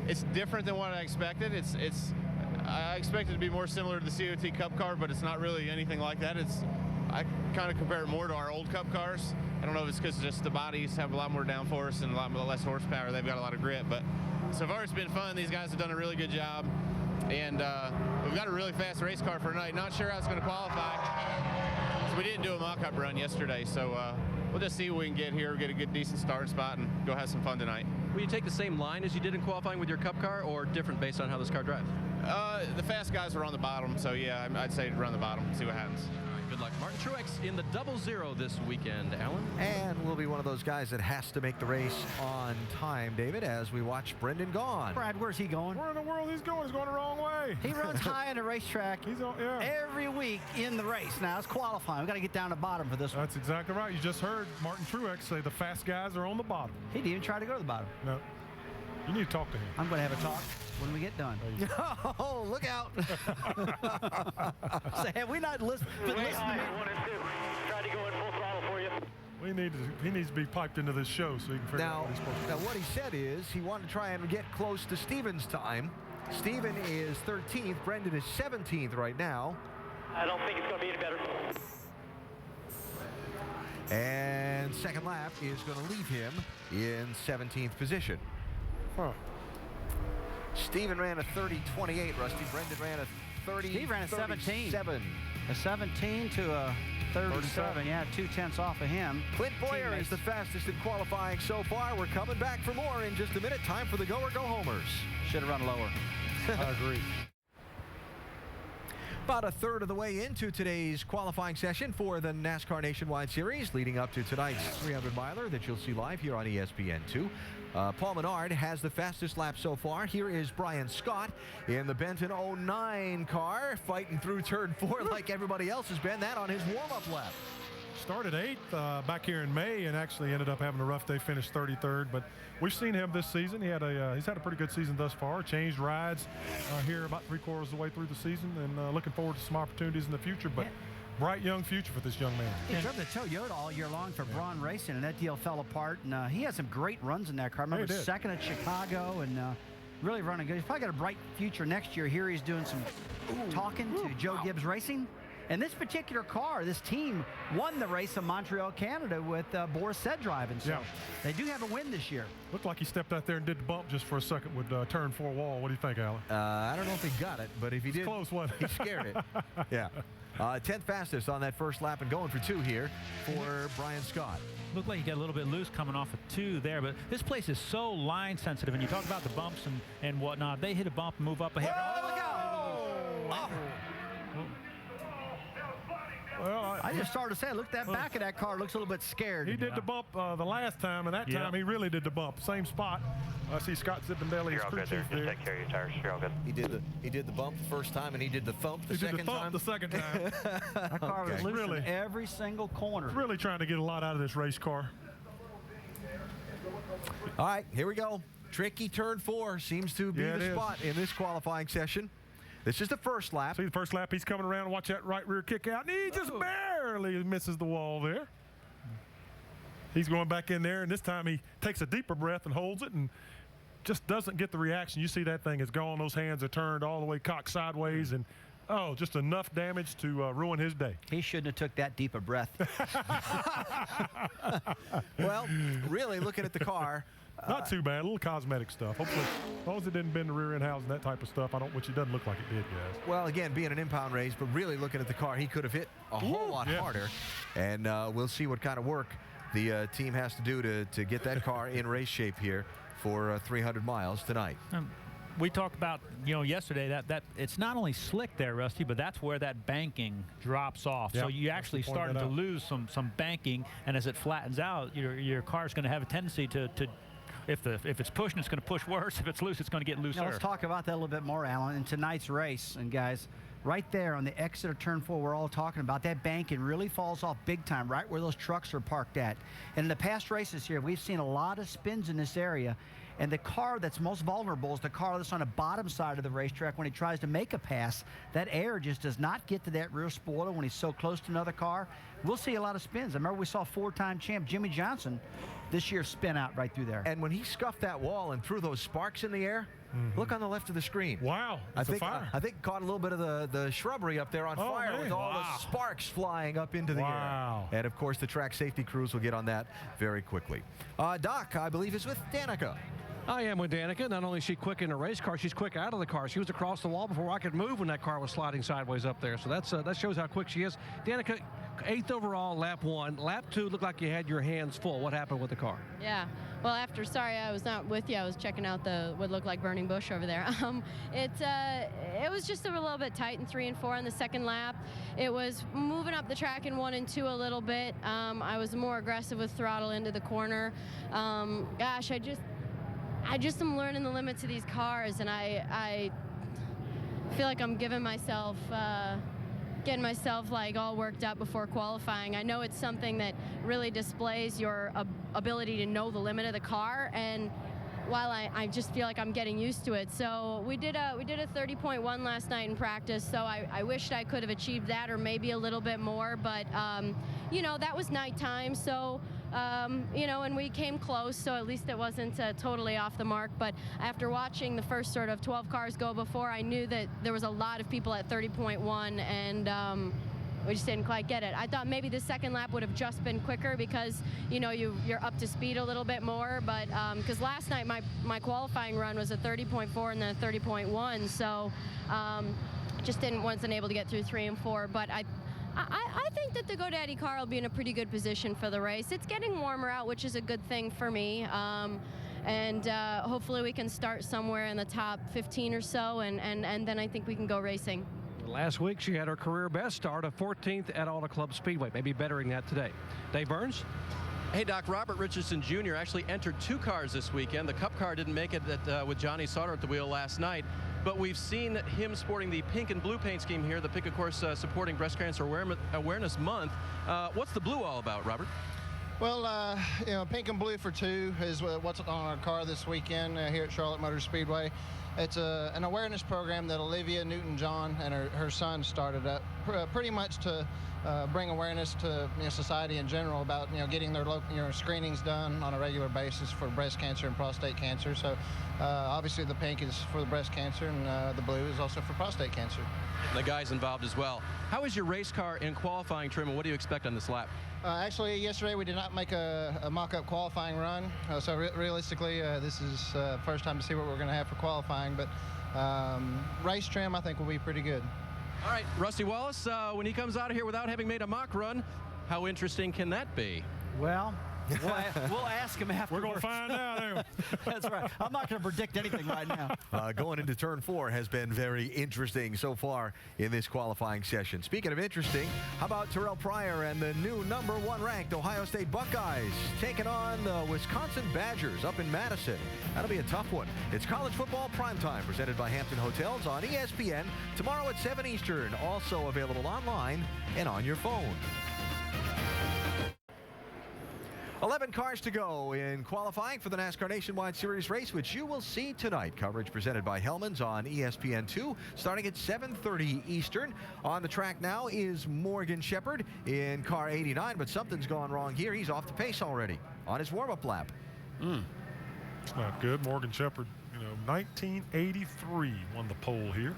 it's different than what I expected. I expected it to be more similar to the COT Cup car, but it's not really anything like that. I kind of compare it more to our old Cup cars. I don't know if it's because just the bodies have a lot more downforce and a lot less horsepower. They've got a lot of grip, but so far it's been fun. These guys have done a really good job, and we've got a really fast race car for tonight. Not sure how it's going to qualify. So we didn't do a mock-up run yesterday, so we'll just see what we can get here, get a good, decent start spot, and go have some fun tonight. Will you take the same line as you did in qualifying with your Cup car, or different based on how this car drives? The fast guys are on the bottom, so yeah, I'd say run the bottom, see what happens. All right, good luck. Martin Truex in the 00 this weekend, Alan. And we'll be one of those guys that has to make the race on time, David, as we watch Brendan Gaughan. Brad, where's he going? Where in the world he's going? He's going the wrong way. He runs high in the racetrack every week in the race. Now, it's qualifying. We've got to get down to the bottom for this one. That's exactly right. You just heard Martin Truex say the fast guys are on the bottom. He didn't even try to go to the bottom. No. You need to talk to him. I'm going to have a talk when we get done. Oh, look out. So have we not been listening to me? 1 and 2. Tried to go in full throttle for you. He needs to be piped into this show so he can figure out what he's supposed to do. Now, what he said is he wanted to try and get close to Steven's time. Steven is 13th. Brendan is 17th right now. I don't think it's going to be any better. And second lap is going to leave him in 17th position. Steven ran a 30.28, Rusty. Brendan ran a 30. Steve ran a 17. 37. A 17 to a 37. Yeah, 2/10 off of him. Clint Boyer is the fastest in qualifying so far. We're coming back for more in just a minute. Time for the Go or Go Homers. Should have run lower. I agree. About a third of the way into today's qualifying session for the NASCAR Nationwide Series, leading up to tonight's 300-miler that you'll see live here on ESPN2. Paul Menard has the fastest lap so far. Here is Brian Scott in the Benton 09 car, fighting through turn 4 like everybody else has been. That on his warm-up lap. Started 8th back here in May and actually ended up having a rough day, finished 33rd. But we've seen him this season. He's had a pretty good season thus far. Changed rides here about 3/4 of the way through the season, and looking forward to some opportunities in the future. But bright young future for this young man. He drove the Toyota all year long for Braun Racing, and that deal fell apart. And he had some great runs in that car. I remember second at Chicago, and really running good. He's probably got a bright future next year. Here he's doing some talking to Joe Gibbs Racing. And this particular car, this team won the race in Montreal, Canada with Boris Said driving. So they do have a win this year. Looked like he stepped out there and did the bump just for a second with turn 4 wall. What do you think, Alan? I don't know if he got it, but if he did, close one. He scared it. Yeah. 10th fastest on that first lap and going for 2 here for Brian Scott. Looked like he got a little bit loose coming off of 2 there, but this place is so line sensitive, and you talk about the bumps and whatnot. They hit a bump and move up ahead. Oh, look out! Well, I just started to say, look, that back of that car looks a little bit scared. He did the bump the last time, and that time he really did the bump. Same spot. I see Scott Zippendale, his crew chief there. Just take care of your tires. You're all good. He did the bump the first time, and he did the thump the second time. The second time. That car was loose in every single corner. Really trying to get a lot out of this race car. All right, here we go. Tricky turn 4 seems to be the spot in this qualifying session. This is the first lap. See the first lap, he's coming around. Watch that right rear kick out. And he just barely misses the wall there. He's going back in there, and this time he takes a deeper breath and holds it and just doesn't get the reaction. You see that thing is gone. Those hands are turned all the way cocked sideways, and just enough damage to ruin his day. He shouldn't have took that deep a breath. Well, really looking at the car. Not too bad, a little cosmetic stuff. Hopefully, as long as it didn't bend the rear end housing, that type of stuff, which it doesn't look like it did, guys. Well, again, being an impound race, but really looking at the car, he could have hit a whole lot harder. And we'll see what kind of work the team has to do to get that car in race shape here for 300 miles tonight. We talked about, yesterday that it's not only slick there, Rusty, but that's where that banking drops off. So you actually starting to lose some banking, and as it flattens out, your car's going to have a tendency to if it's pushing, it's going to push worse. If it's loose, it's going to get looser. Now, let's talk about that a little bit more, Alan, in tonight's race. And guys, right there on the exit of turn 4, we're all talking about that banking really falls off big time, right where those trucks are parked at. And in the past races here, we've seen a lot of spins in this area. And the car that's most vulnerable is the car that's on the bottom side of the racetrack. When he tries to make a pass, that air just does not get to that rear spoiler when he's so close to another car. We'll see a lot of spins. I remember we saw 4-time champ Jimmy Johnson this year spin out right through there. And when he scuffed that wall and threw those sparks in the air, look on the left of the screen. Wow, I think caught a little bit of the shrubbery up there on fire with all the sparks flying up into the air. And of course, the track safety crews will get on that very quickly. Doc, I believe, is with Danica. I am with Danica. Not only is she quick in a race car, she's quick out of the car. She was across the wall before I could move when that car was sliding sideways up there. So that shows how quick she is. Danica, 8th overall, lap 1. Lap 2 looked like you had your hands full. What happened with the car? Yeah. Well, sorry I was not with you. I was checking out what looked like burning bush over there. It was just a little bit tight in 3 and 4 on the second lap. It was moving up the track in 1 and 2 a little bit. I was more aggressive with throttle into the corner. Gosh, I just am learning the limits of these cars, and I feel like I'm getting myself like all worked up before qualifying. I know it's something that really displays your ability to know the limit of the car, and while I just feel like I'm getting used to it. So we did a 30.1 last night in practice, so I wished I could have achieved that or maybe a little bit more, but that was nighttime, so and we came close, so at least it wasn't totally off the mark. But after watching the first sort of 12 cars go before, I knew that there was a lot of people at 30.1, and we just didn't quite get it. I thought maybe the second lap would have just been quicker because, you know, you're up to speed a little bit more. But because last night my qualifying run was a 30.4 and then a 30.1, so just wasn't able to get through 3 and 4. But I think that the GoDaddy car will be in a pretty good position for the race. It's getting warmer out, which is a good thing for me. And hopefully we can start somewhere in the top 15 or so, and then I think we can go racing. Last week she had her career best start of 14th at Auto Club Speedway, maybe bettering that today. Dave Burns? Hey, Doc, Robert Richardson Jr. actually entered 2 cars this weekend. The Cup car didn't make it with Johnny Sauter at the wheel last night, but we've seen him sporting the pink and blue paint scheme here. The pink, of course, supporting Breast Cancer Awareness Month. What's the blue all about, Robert? Well, you know, pink and blue for 2 is what's on our car this weekend here at Charlotte Motor Speedway. It's an awareness program that Olivia Newton-John and her son started up pretty much to bring awareness to society in general about getting their local screenings done on a regular basis for breast cancer and prostate cancer. So obviously the pink is for the breast cancer, and the blue is also for prostate cancer. The guys involved as well. How is your race car in qualifying trim, and what do you expect on this lap? Actually, yesterday we did not make a mock-up qualifying run, so realistically this is first time to see what we're going to have for qualifying, but race trim I think will be pretty good. All right, Rusty Wallace, when he comes out of here without having made a mock run, how interesting can that be? Well, we'll ask him after. We're going to find out, ain't we? That's right. I'm not going to predict anything right now. Going into turn 4 has been very interesting so far in this qualifying session. Speaking of interesting, how about Terrell Pryor and the new #1 ranked Ohio State Buckeyes taking on the Wisconsin Badgers up in Madison? That'll be a tough one. It's college football primetime presented by Hampton Hotels on ESPN tomorrow at 7 Eastern. Also available online and on your phone. 11 cars to go in qualifying for the NASCAR Nationwide Series race, which you will see tonight. Coverage presented by Hellman's on ESPN2, starting at 7:30 Eastern. On the track now is Morgan Shepherd in car 89, but something's gone wrong here. He's off the pace already on his warm-up lap. It's not good. Morgan Shepherd, 1983 won the pole here.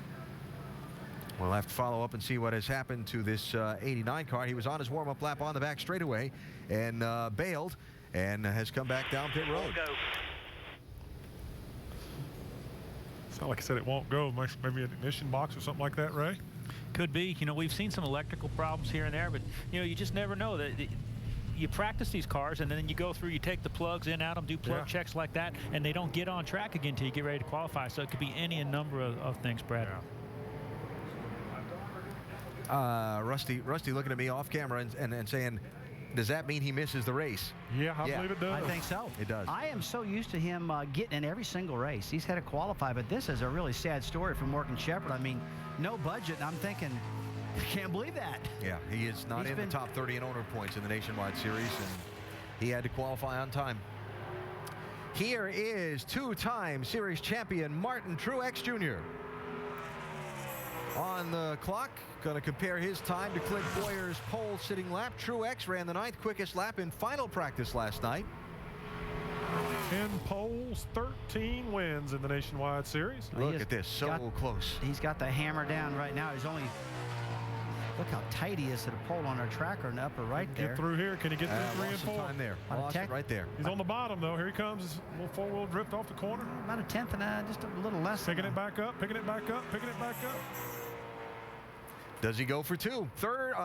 We'll have to follow up and see what has happened to this 89 car. He was on his warm-up lap on the back straightaway and bailed and has come back down pit road. It's not like I said it won't go. Maybe an ignition box or something like that, Ray? Could be. We've seen some electrical problems here and there, but, you just never know. You practice these cars, and then you go through, you take the plugs in, out them, do plug checks like that, and they don't get on track again until you get ready to qualify. So it could be any number of things, Brad. Rusty looking at me off camera and saying, does that mean he misses the race? Yeah, I believe it does. I think so. It does. I am so used to him getting in every single race. He's had to qualify, but this is a really sad story for Morgan Shepherd. I mean, no budget, and I'm thinking, I can't believe that. Yeah, he is not in the top 30 in owner points in the Nationwide Series, and he had to qualify on time. Here is 2-time series champion Martin Truex Jr. on the clock. Going to compare his time to Clint Boyer's pole sitting lap. Truex ran the 9th quickest lap in final practice last night. 10 poles, 13 wins in the Nationwide Series. Look at this, so close. He's got the hammer down right now. He's only, look how tight he is to the pole on our tracker in the upper right there. Get through here. Can he get through 3 and 4? Time there. Lost it right there. He's on the bottom, though. Here he comes. A little four-wheel drift off the corner. About a tenth and just a little less. Picking it back up, picking it back up, picking it back up. Does he go for 2?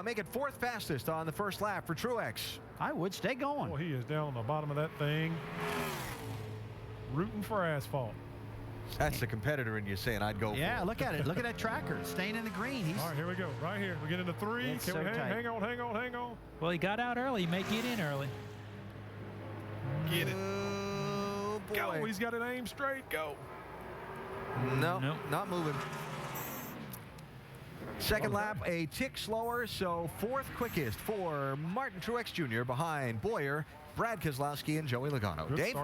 Make it 4th fastest on the first lap for Truex. I would stay going. Well, he is down on the bottom of that thing, rooting for asphalt. That's the competitor in you saying I'd go for it. Yeah, look at it. Look at that tracker. Staying in the green. All right, here we go. Right here. We get into 3. It's Can so we tight. hang on. Well, he got out early. He may get in early. Get it. Oh, boy. Go. He's got it aimed straight. Go. No, not moving. Second lap, a tick slower, so 4th quickest for Martin Truex Jr. behind Boyer, Brad Keselowski, and Joey Logano. Dave?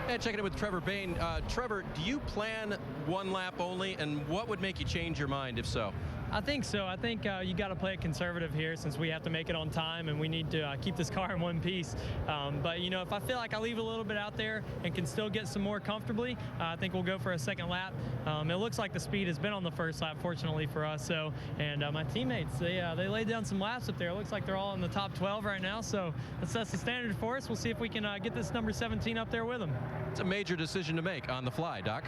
And checking in with Trevor Bayne. Trevor, do you plan 1 lap only, and what would make you change your mind if so? I think so. I think you got to play it conservative here since we have to make it on time and we need to keep this car in one piece. But, you know, if I feel like I leave a little bit out there and can still get some more comfortably, I think we'll go for a second lap. It looks like the speed has been on the first lap, fortunately for us. So, and my teammates, they laid down some laps up there. It looks like they're all in the top 12 right now. So that sets the standard for us. We'll see if we can get this number 17 up there with them. It's a major decision to make on the fly, Doc.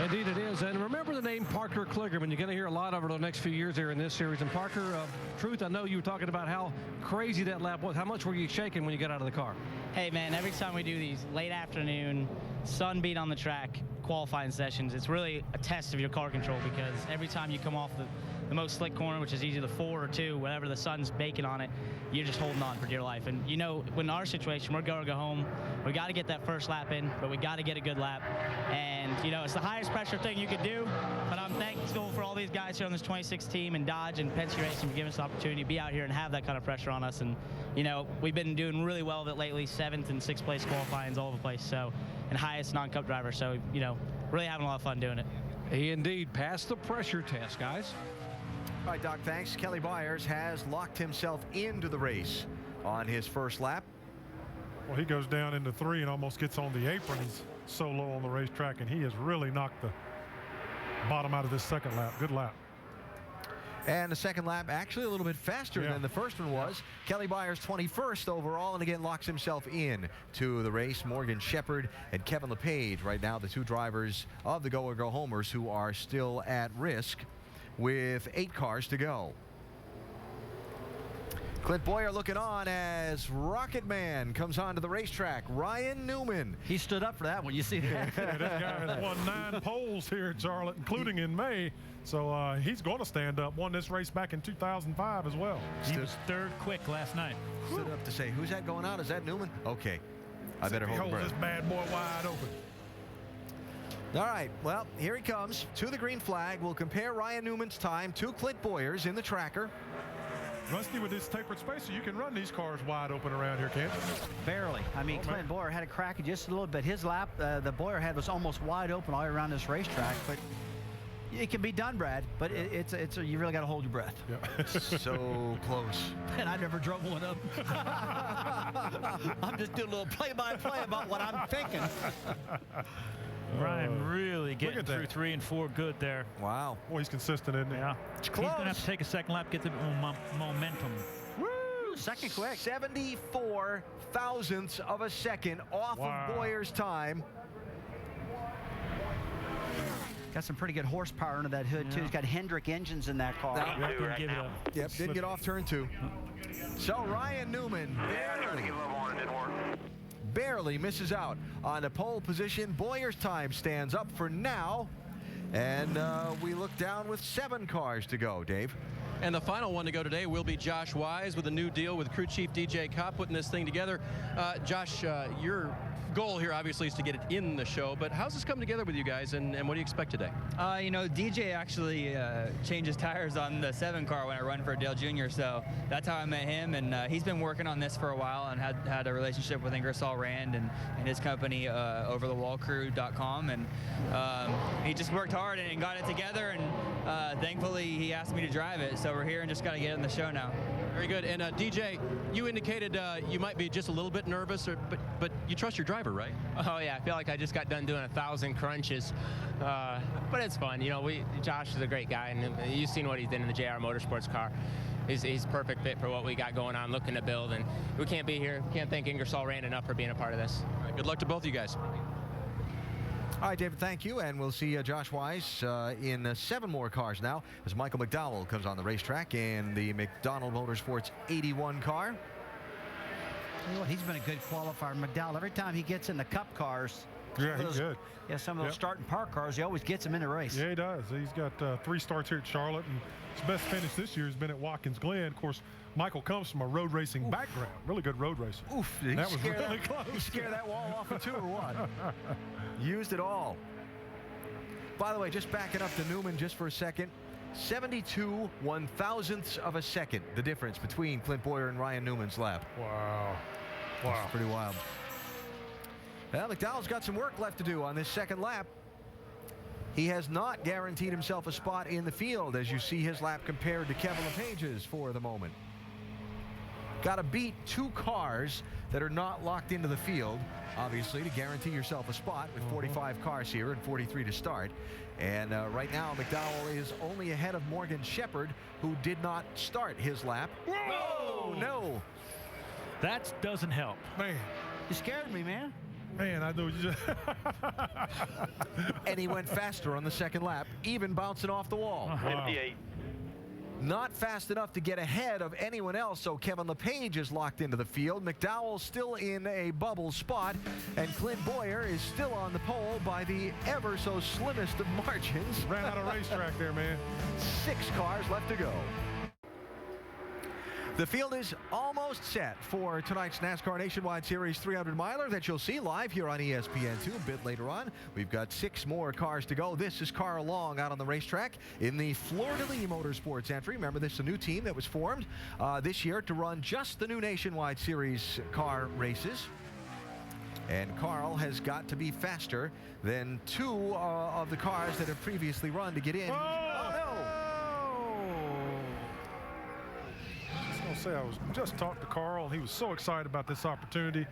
Indeed it is. And remember the name Parker Kligerman. You're going to hear a lot over the next few years here in this series. And Parker, Truth, I know you were talking about how crazy that lap was. How much were you shaking when you got out of the car? Hey, man, every time we do these late afternoon, sun beat on the track, qualifying sessions, it's really a test of your car control because every time you come off the most slick corner, which is either the 4 or 2, whenever the sun's baking on it, you're just holding on for dear life. And, you know, in our situation, we're going to go home. We got to get that first lap in, but we got to get a good lap. And, you know, it's the highest pressure thing you could do, but I'm thankful for all these guys here on this 26 team and Dodge and Penske Racing for giving us the opportunity to be out here and have that kind of pressure on us. And, you know, we've been doing really well with it lately, 7th and 6th place qualifying all over the place, so, and highest non-cup driver. So, you know, really having a lot of fun doing it. He indeed passed the pressure test, guys. All right, Doc, thanks. Kelly Byers has locked himself into the race on his first lap. Well, he goes down into 3 and almost gets on the apron. He's so low on the racetrack, and he has really knocked the bottom out of this second lap. Good lap. And the second lap actually a little bit faster than the first one was. Kelly Byers 21st overall, and again locks himself in to the race. Morgan Shepherd and Kevin LePage right now, the 2 drivers of the Go or Go Homers who are still at risk with 8 cars to go. Clint Boyer looking on as Rocket Man comes onto the racetrack. Ryan Newman. He stood up for that one. You see that? Yeah, this guy has won 9 poles here at Charlotte, including in May. So he's going to stand up. Won this race back in 2005 as well. He was 3rd quick last night. Stood up to say, who's that going on? Is that Newman? Okay. I better hold my breath. This bad boy wide open. All right, well, here he comes to the green flag. We'll compare Ryan Newman's time to Clint Boyer's in the tracker. Rusty, with this tapered spacer, you can run these cars wide open around here, can't you? Barely. I mean, Clint Boyer had a crack just a little bit. His lap, the Boyer head was almost wide open all around this racetrack, but it can be done, Brad, but you really got to hold your breath. Yeah. So close. And I never drove one up. I'm just doing a little play-by-play about what I'm thinking. Ryan really getting through 3 and 4 good there. Wow. Boy, he's consistent, isn't he? Yeah. It's He's close. going to have to take a second lap, get the momentum. Woo! Second quick. 74 thousandths of a second off of Boyer's time. Got some pretty good horsepower under that hood, too. He's got Hendrick engines in that car. Didn't get off turn 2. So Ryan Newman barely misses out on a pole position. Boyer's time stands up for now. And we look down with 7 cars to go, Dave. And the final one to go today will be Josh Wise with a new deal with crew chief DJ Kopp putting this thing together. Josh, your goal here obviously is to get it in the show, but how's this come together with you guys, and what do you expect today? You know, DJ actually changes tires on the 7 car when I run for Dale Jr., so that's how I met him, and he's been working on this for a while and had a relationship with Ingersoll Rand and his company, overthewallcrew.com, and he just worked hard and got it together, and thankfully he asked me to drive it, so we're here and just got to get it in the show now. Very good. And DJ, you indicated you might be just a little bit nervous, but you trust your driver, right? Oh yeah, I feel like I just got done doing 1,000 crunches, but it's fun. You know, Josh is a great guy, and you've seen what he's done in the JR Motorsports car. He's perfect fit for what we got going on, looking to build, and we can't be here. Can't thank Ingersoll Rand enough for being a part of this. All right, good luck to both of you guys. All right, David, thank you. And we'll see Josh Wise in 7 more cars now as Michael McDowell comes on the racetrack in the McDonald Motorsports 81 car. You know what, he's been a good qualifier. McDowell, every time he gets in the Cup cars, yeah, he's good. Yeah, some of those starting park cars, he always gets them in the race. Yeah, he does. He's got 3 starts here at Charlotte, and his best finish this year has been at Watkins Glen. Of course, Michael comes from a road racing background. Really good road racer. Oof, that was really close. You scare that wall off of 2 or what? Used it all. By the way, just backing up to Newman just for a second. 72 1,000ths of a second, the difference between Clint Boyer and Ryan Newman's lap. Wow. That's pretty wild. Well, McDowell's got some work left to do on this second lap. He has not guaranteed himself a spot in the field, as you see his lap compared to Kevin LePage's for the moment. Got to beat 2 cars that are not locked into the field, obviously, to guarantee yourself a spot with 45 cars here and 43 to start. And right now, McDowell is only ahead of Morgan Shepherd, who did not start his lap. Whoa! No. That doesn't help. Man. You scared me, man. Man, I know you just... And he went faster on the second lap, even bouncing off the wall. Wow. 58. Not fast enough to get ahead of anyone else, so Kevin LePage is locked into the field. McDowell still in a bubble spot, and Clint Boyer is still on the pole by the ever so slimmest of margins. Ran out of racetrack there, man. 6 cars left to go. The field is almost set for tonight's NASCAR Nationwide Series 300-miler that you'll see live here on ESPN2 a bit later on. We've got 6 more cars to go. This is Carl Long out on the racetrack in the Fleur-de-Lis Motorsports entry. Remember, this is a new team that was formed this year to run just the new Nationwide Series car races. And Carl has got to be faster than 2 of the cars that have previously run to get in. Oh no! I was just talking to Carl. He was so excited about this opportunity.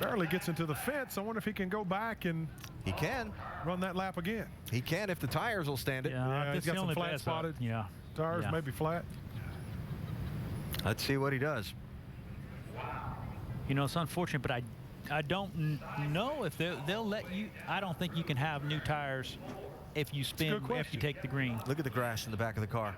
Barely gets into the fence. I wonder if he can go back and he can run that lap again. He can if the tires will stand it. Yeah, he's got some flat spotted tires, maybe flat. Let's see what he does. You know, it's unfortunate, but I don't know if they'll let you. I don't think you can have new tires if you spin, if you take the green. Look at the grass in the back of the car.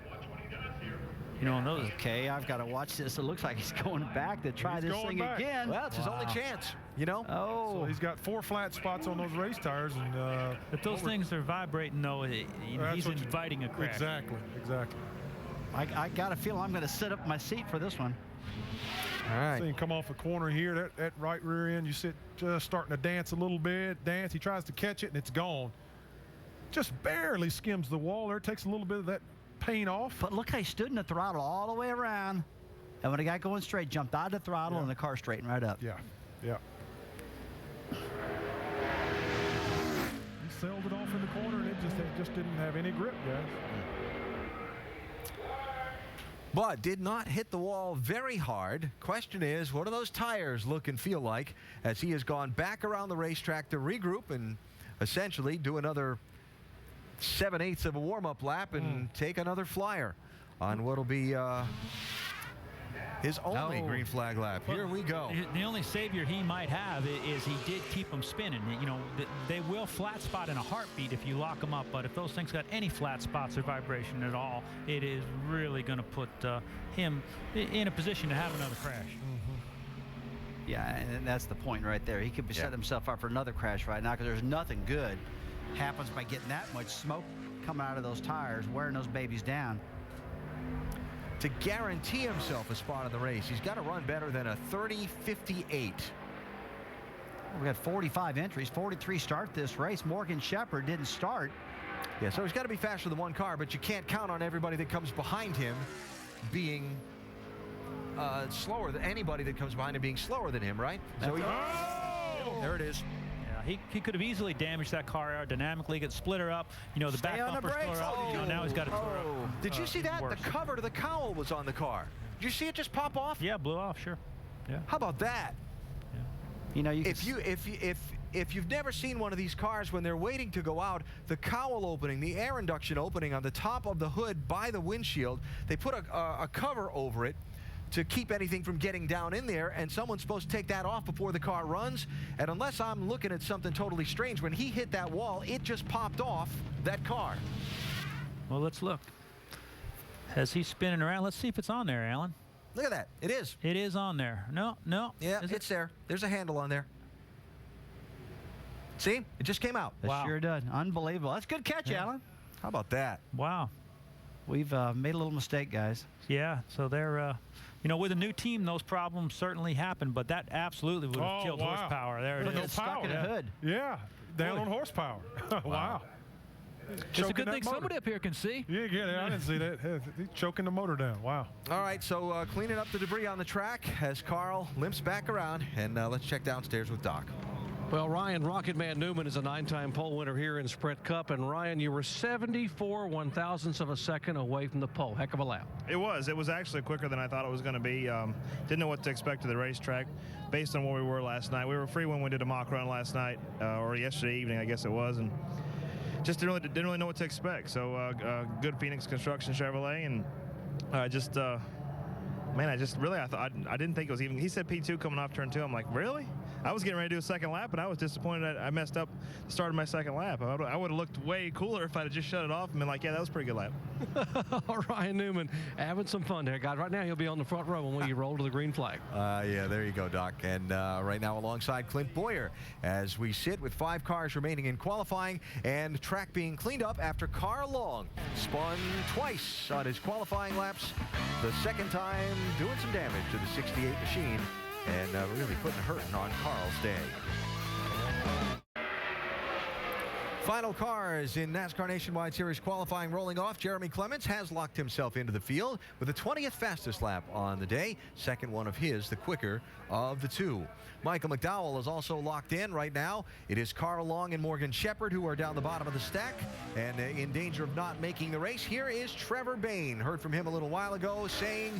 You know, those. Okay, I've got to watch this. It looks like he's going back to try this thing again. Well, it's his only chance, you know? Oh. So he's got 4 flat spots on those race tires. And if those things are vibrating, though, he's inviting a crash. Exactly, exactly. I got a feeling I'm going to sit up my seat for this one. All right. See him come off the corner here, that right rear end. You sit just starting to dance a little bit. He tries to catch it, and it's gone. Just barely skims the wall there. Takes a little bit of that paint off. But look, I stood in the throttle all the way around, and when I got going straight, jumped out of the throttle, and the car straightened right up. Yeah, yeah. He sailed it off in the corner, and it just didn't have any grip, guys. But did not hit the wall very hard. Question is, what do those tires look and feel like as he has gone back around the racetrack to regroup and essentially do another 7/8 of a warm-up lap and take another flyer on what'll be his only green flag lap. Here we go. The only savior he might have is he did keep them spinning. You know, they will flat spot in a heartbeat if you lock them up, but if those things got any flat spots or vibration at all, it is really going to put him in a position to have another crash. Yeah, and that's the point right there. He could be setting himself up for another crash right now because there's nothing good happens by getting that much smoke coming out of those tires, wearing those babies down. To guarantee himself a spot in the race, he's got to run better than a 30.58. We got 45 entries, 43 start this race. Morgan Shepherd didn't start. Yeah, so he's got to be faster than 1 car, but you can't count on everybody that comes behind him being slower than anybody that comes behind him being slower than him, right? So there it is. He could have easily damaged that car aerodynamically, get split her up. You know, the back bumper's tore up. You know, now he's got to tore up. Did you see that? Worse. The cover to the cowl was on the car. Did you see it just pop off? Yeah, blew off, sure. Yeah. How about that? Yeah. You know, if you've never seen one of these cars when they're waiting to go out, the cowl opening, the air induction opening on the top of the hood by the windshield, they put a cover over it to keep anything from getting down in there, and someone's supposed to take that off before the car runs. And unless I'm looking at something totally strange, when he hit that wall, it just popped off that car. Well, let's look. As he's spinning around, let's see if it's on there, Alan. Look at that. It is. It is on there. No. Yeah, it's there. There's a handle on there. See? It just came out. It sure did. Unbelievable. That's a good catch, Alan. How about that? Wow. We've made a little mistake, guys. Yeah, so they're, you know, with a new team, those problems certainly happen, but that absolutely would have killed horsepower. There it is. Stuck in the hood. Yeah, down on horsepower. Wow. It's a good thing somebody up here can see. Yeah, I didn't see that. He's choking the motor down. Wow. All right, so cleaning up the debris on the track as Carl limps back around, and let's check downstairs with Doc. Well, Ryan Rocketman Newman is a 9-time pole winner here in Sprint Cup. And Ryan, you were 74 one-thousandths of a second away from the pole. Heck of a lap. It was actually quicker than I thought it was going to be. Didn't know what to expect of the racetrack based on where we were last night. We were free when we did a mock run last night, or yesterday evening, I guess it was, and just didn't really know what to expect. So good Phoenix Construction Chevrolet, and I didn't think it was even. He said P2 coming off turn 2. I'm like, really? I was getting ready to do a second lap, and I was disappointed I messed up the start of my second lap. I would have looked way cooler if I'd have just shut it off and been like, yeah, that was a pretty good lap. Ryan Newman having some fun there, guys. Right now he'll be on the front row when we roll to the green flag. Yeah, there you go, Doc. And right now alongside Clint Boyer as we sit with 5 cars remaining in qualifying and track being cleaned up after Carl Long spun twice on his qualifying laps. The second time doing some damage to the 68 machine and really putting a hurting on Carl's day. Final cars in NASCAR Nationwide Series qualifying rolling off. Jeremy Clements has locked himself into the field with the 20th fastest lap on the day. Second one of his, the quicker of the two. Michael McDowell is also locked in right now. It is Carl Long and Morgan Shepherd who are down the bottom of the stack and in danger of not making the race. Here is Trevor Bayne. Heard from him a little while ago saying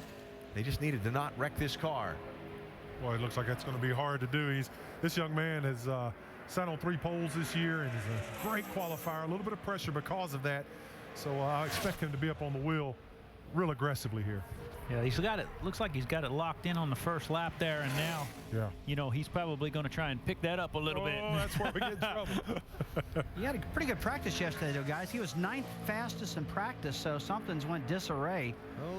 they just needed to not wreck this car. Well, it looks like that's going to be hard to do. This young man has sat on 3 poles this year and is a great qualifier. A little bit of pressure because of that. So I expect him to be up on the wheel real aggressively here. Yeah, he's got it. Looks like he's got it locked in on the first lap there, and now, you know, he's probably going to try and pick that up a little bit. Oh, that's where we get in trouble. He had a pretty good practice yesterday, though, guys. He was 9th fastest in practice, so something's went disarray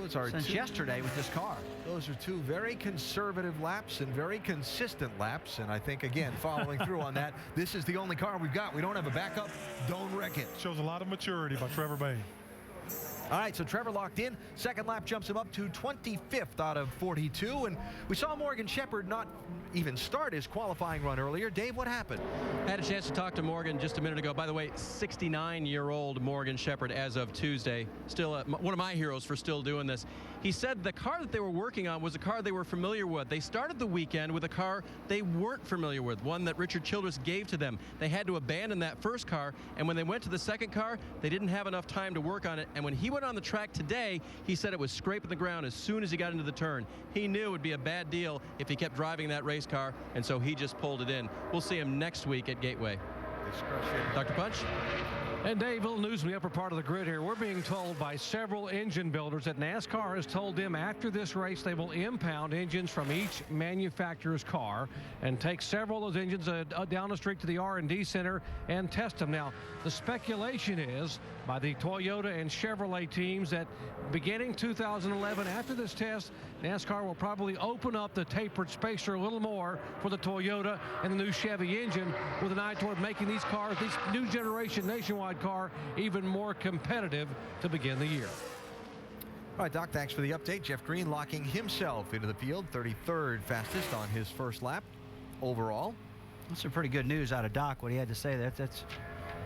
since yesterday with this car. Those are 2 very conservative laps and very consistent laps, and I think, again, following through on that, this is the only car we've got. We don't have a backup. Don't wreck it. Shows a lot of maturity by Trevor Bayne. All right, so Trevor locked in. Second lap jumps him up to 25th out of 42. And we saw Morgan Shepherd not even start his qualifying run earlier. Dave, what happened? I had a chance to talk to Morgan just a minute ago. By the way, 69-year-old Morgan Shepherd as of Tuesday. Still one of my heroes for still doing this. He said the car that they were working on was a car they were familiar with. They started the weekend with a car they weren't familiar with, one that Richard Childress gave to them. They had to abandon that first car, and when they went to the second car, they didn't have enough time to work on it. And when he went on the track today, he said it was scraping the ground as soon as he got into the turn. He knew it would be a bad deal if he kept driving that race car, and so he just pulled it in. We'll see him next week at Gateway. Dr. Punch? And Dave, little news in the upper part of the grid here. We're being told by several engine builders that NASCAR has told them after this race they will impound engines from each manufacturer's car and take several of those engines down the street to the R&D center and test them. Now, the speculation is by the Toyota and Chevrolet teams that beginning 2011, after this test, NASCAR will probably open up the tapered spacer a little more for the Toyota and the new Chevy engine with an eye toward making these cars, this new generation nationwide car, even more competitive to begin the year. All right, Doc, thanks for the update. Jeff Green locking himself into the field, 33rd fastest on his first lap overall. That's some pretty good news out of Doc, what he had to say.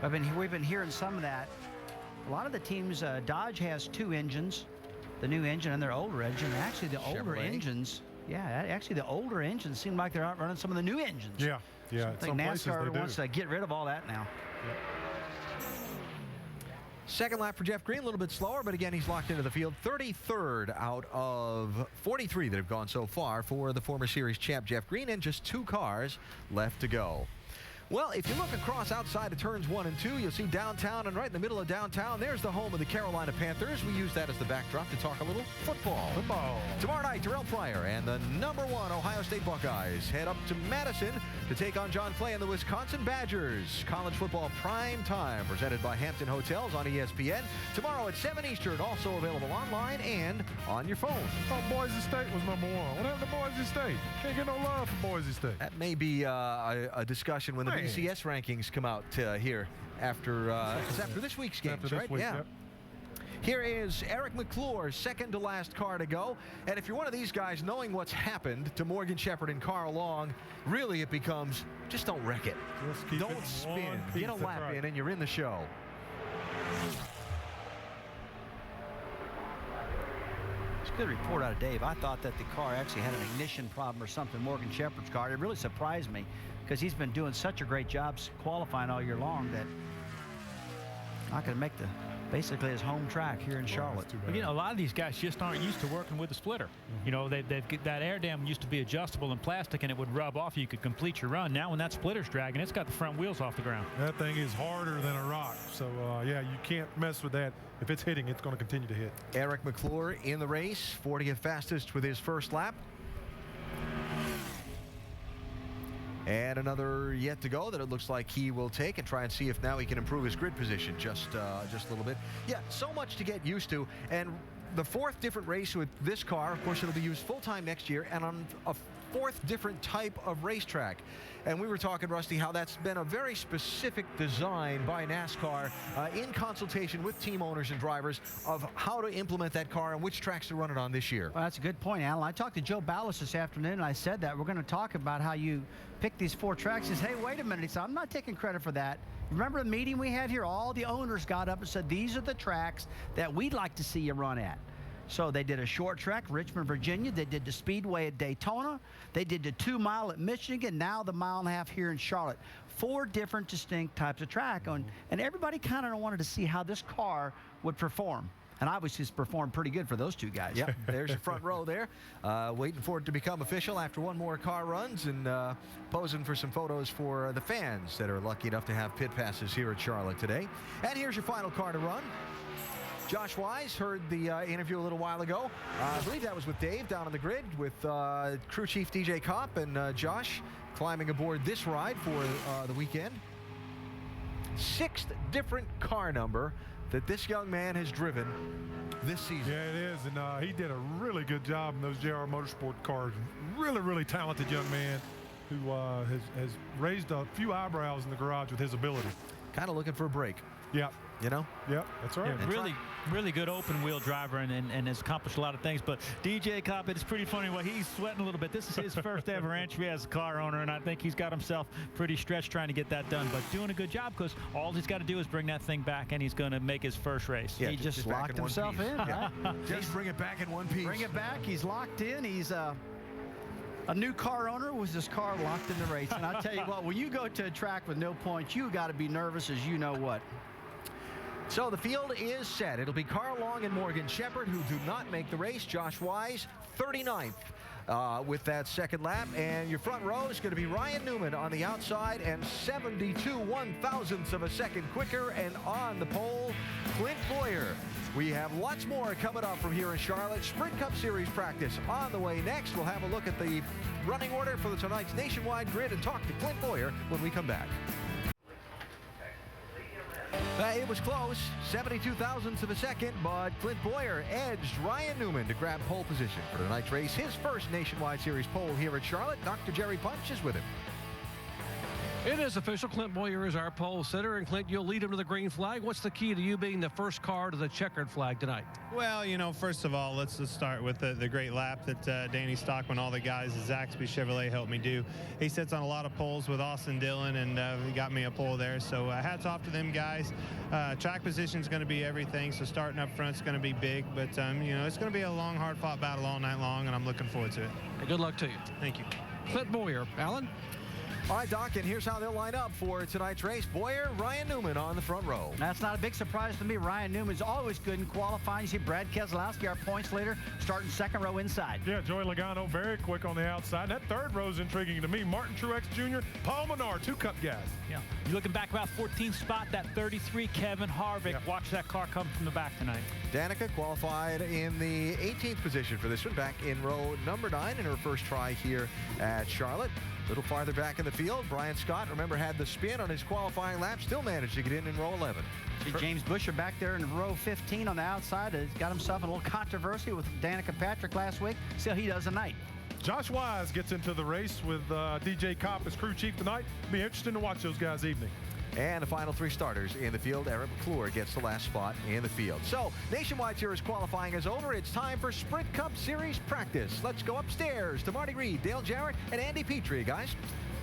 We've been hearing some of that. A lot of the teams, Dodge has 2 engines, the new engine and their older engine. Actually, the older engines, the older engines seem like they're outrunning some of the new engines. Yeah. I think NASCAR wants to get rid of all that now. Second lap for Jeff Green, a little bit slower, but again, he's locked into the field. 33rd out of 43 that have gone so far for the former series champ Jeff Green, and just 2 cars left to go. Well, if you look across outside of turns 1 and 2, you'll see downtown, and right in the middle of downtown, there's the home of the Carolina Panthers. We use that as the backdrop to talk a little football. Tomorrow night, Terrell Pryor and the #1 Ohio State Buckeyes head up to Madison to take on John Clay and the Wisconsin Badgers. College football prime time, presented by Hampton Hotels on ESPN. Tomorrow at 7 Eastern, also available online and on your phone. I thought Boise State was #1. What happened to Boise State? Can't get no love for Boise State. That may be a discussion when the BCS rankings come out here after this week's games, right? Yeah. Here is Eric McClure's second to last car to go. And if you're one of these guys, knowing what's happened to Morgan Shepherd and Carl Long, really it becomes just don't wreck it. Don't spin. Get a lap in and you're in the show. Good report out of Dave. I thought that the car actually had an ignition problem or something, Morgan Shepherd's car. It really surprised me because he's been doing such a great job qualifying all year long that not going to make basically his home track here in Charlotte. Well, you know, a lot of these guys just aren't used to working with a splitter. You know, that air dam used to be adjustable in plastic and it would rub off. You could complete your run. Now when that splitter's dragging, it's got the front wheels off the ground. That thing is harder than a rock. So, yeah, you can't mess with that. If it's hitting, it's going to continue to hit. Eric McClure in the race, 40th fastest with his first lap. And another yet to go that it looks like he will take and try and see if now he can improve his grid position just a little bit. Yeah, so much to get used to. And the fourth different race with this car, of course, it'll be used full-time next year and on a fourth different type of racetrack. And we were talking, Rusty, how that's been a very specific design by NASCAR in consultation with team owners and drivers of how to implement that car and which tracks to run it on this year. Well, that's a good point, Alan. I talked to Joe Ballas this afternoon, and I said that we're going to talk about how you pick these 4 tracks. He says, hey, wait a minute. He said, I'm not taking credit for that. Remember the meeting we had here? All the owners got up and said, these are the tracks that we'd like to see you run at. So they did a short track, Richmond, Virginia. They did the Speedway at Daytona. They did the 2 mile at Michigan. Now the 1.5 mile here in Charlotte. 4 different distinct types of track. And everybody kind of wanted to see how this car would perform. And obviously it's performed pretty good for those 2 guys. Yep, there's your front row there. Waiting for it to become official after 1 more car runs and posing for some photos for the fans that are lucky enough to have pit passes here at Charlotte today. And here's your final car to run. Josh Wise heard the interview a little while ago. I believe that was with Dave down on the grid with crew chief DJ Kopp and Josh climbing aboard this ride for the weekend. 6th different car number that this young man has driven this season. Yeah, it is, and he did a really good job in those JR Motorsport cars. Really, really talented young man who has raised a few eyebrows in the garage with his ability. Kind of looking for a break. Yeah. You know? Yep, that's right. Yeah, really good open wheel driver and has accomplished a lot of things. But DJ Kopp, it's pretty funny. Well, he's sweating a little bit. This is his first ever entry as a car owner, and I think he's got himself pretty stretched trying to get that done. But doing a good job because all he's got to do is bring that thing back, and he's going to make his first race. Yeah, he just locked himself in. Right? Just bring it back in one piece. Bring it back. He's locked in. He's a new car owner with his car locked in the race. And I tell you what, when you go to a track with no points, you got to be nervous as you know what. So the field is set. It'll be Carl Long and Morgan Shepherd who do not make the race. Josh Wise, 39th with that second lap. And your front row is going to be Ryan Newman on the outside and 72 1/1000ths of a second quicker. And on the pole, Clint Boyer. We have lots more coming up from here in Charlotte. Sprint Cup Series practice on the way next. We'll have a look at the running order for tonight's nationwide grid and talk to Clint Boyer when we come back. It was close, 72 thousandths of a second, but Clint Boyer edged Ryan Newman to grab pole position for tonight's race. His first Nationwide Series pole here at Charlotte. Dr. Jerry Punch is with him. It is official. Clint Boyer is our pole sitter. And Clint, you'll lead him to the green flag. What's the key to you being the first car to the checkered flag tonight? Well, you know, first of all, let's just start with the great lap that Danny Stockman, all the guys at Zaxby Chevrolet helped me do. He sits on a lot of poles with Austin Dillon, and he got me a pole there. So hats off to them guys. Track position is going to be everything, so starting up front is going to be big. But, you know, it's going to be a long, hard-fought battle all night long, and I'm looking forward to it. Good luck to you. Thank you. Clint Boyer. Alan? All right, Doc, and here's how they'll line up for tonight's race. Boyer, Ryan Newman on the front row. That's not a big surprise to me. Ryan Newman's always good in qualifying. You see Brad Keselowski, our points leader, starting second row inside. Yeah, Joey Logano very quick on the outside. That third row is intriguing to me. Martin Truex Jr., Paul Menard, 2 Cup guys. Yeah, you're looking back about 14th spot, that 33 Kevin Harvick. Yeah. Watch that car come from the back tonight. Danica qualified in the 18th position for this one, back in row number 9 in her first try here at Charlotte. A little farther back in the field, Brian Scott, remember, had the spin on his qualifying lap, still managed to get in row 11. See James Busher back there in row 15 on the outside. Has got himself in a little controversy with Danica Patrick last week. See how he does tonight. Josh Wise gets into the race with DJ Kopp as crew chief tonight. Be interesting to watch those guys evening. And the final 3 starters in the field. Eric McClure gets the last spot in the field. So, Nationwide Series qualifying is over. It's time for Sprint Cup Series practice. Let's go upstairs to Marty Reed, Dale Jarrett, and Andy Petrie, guys.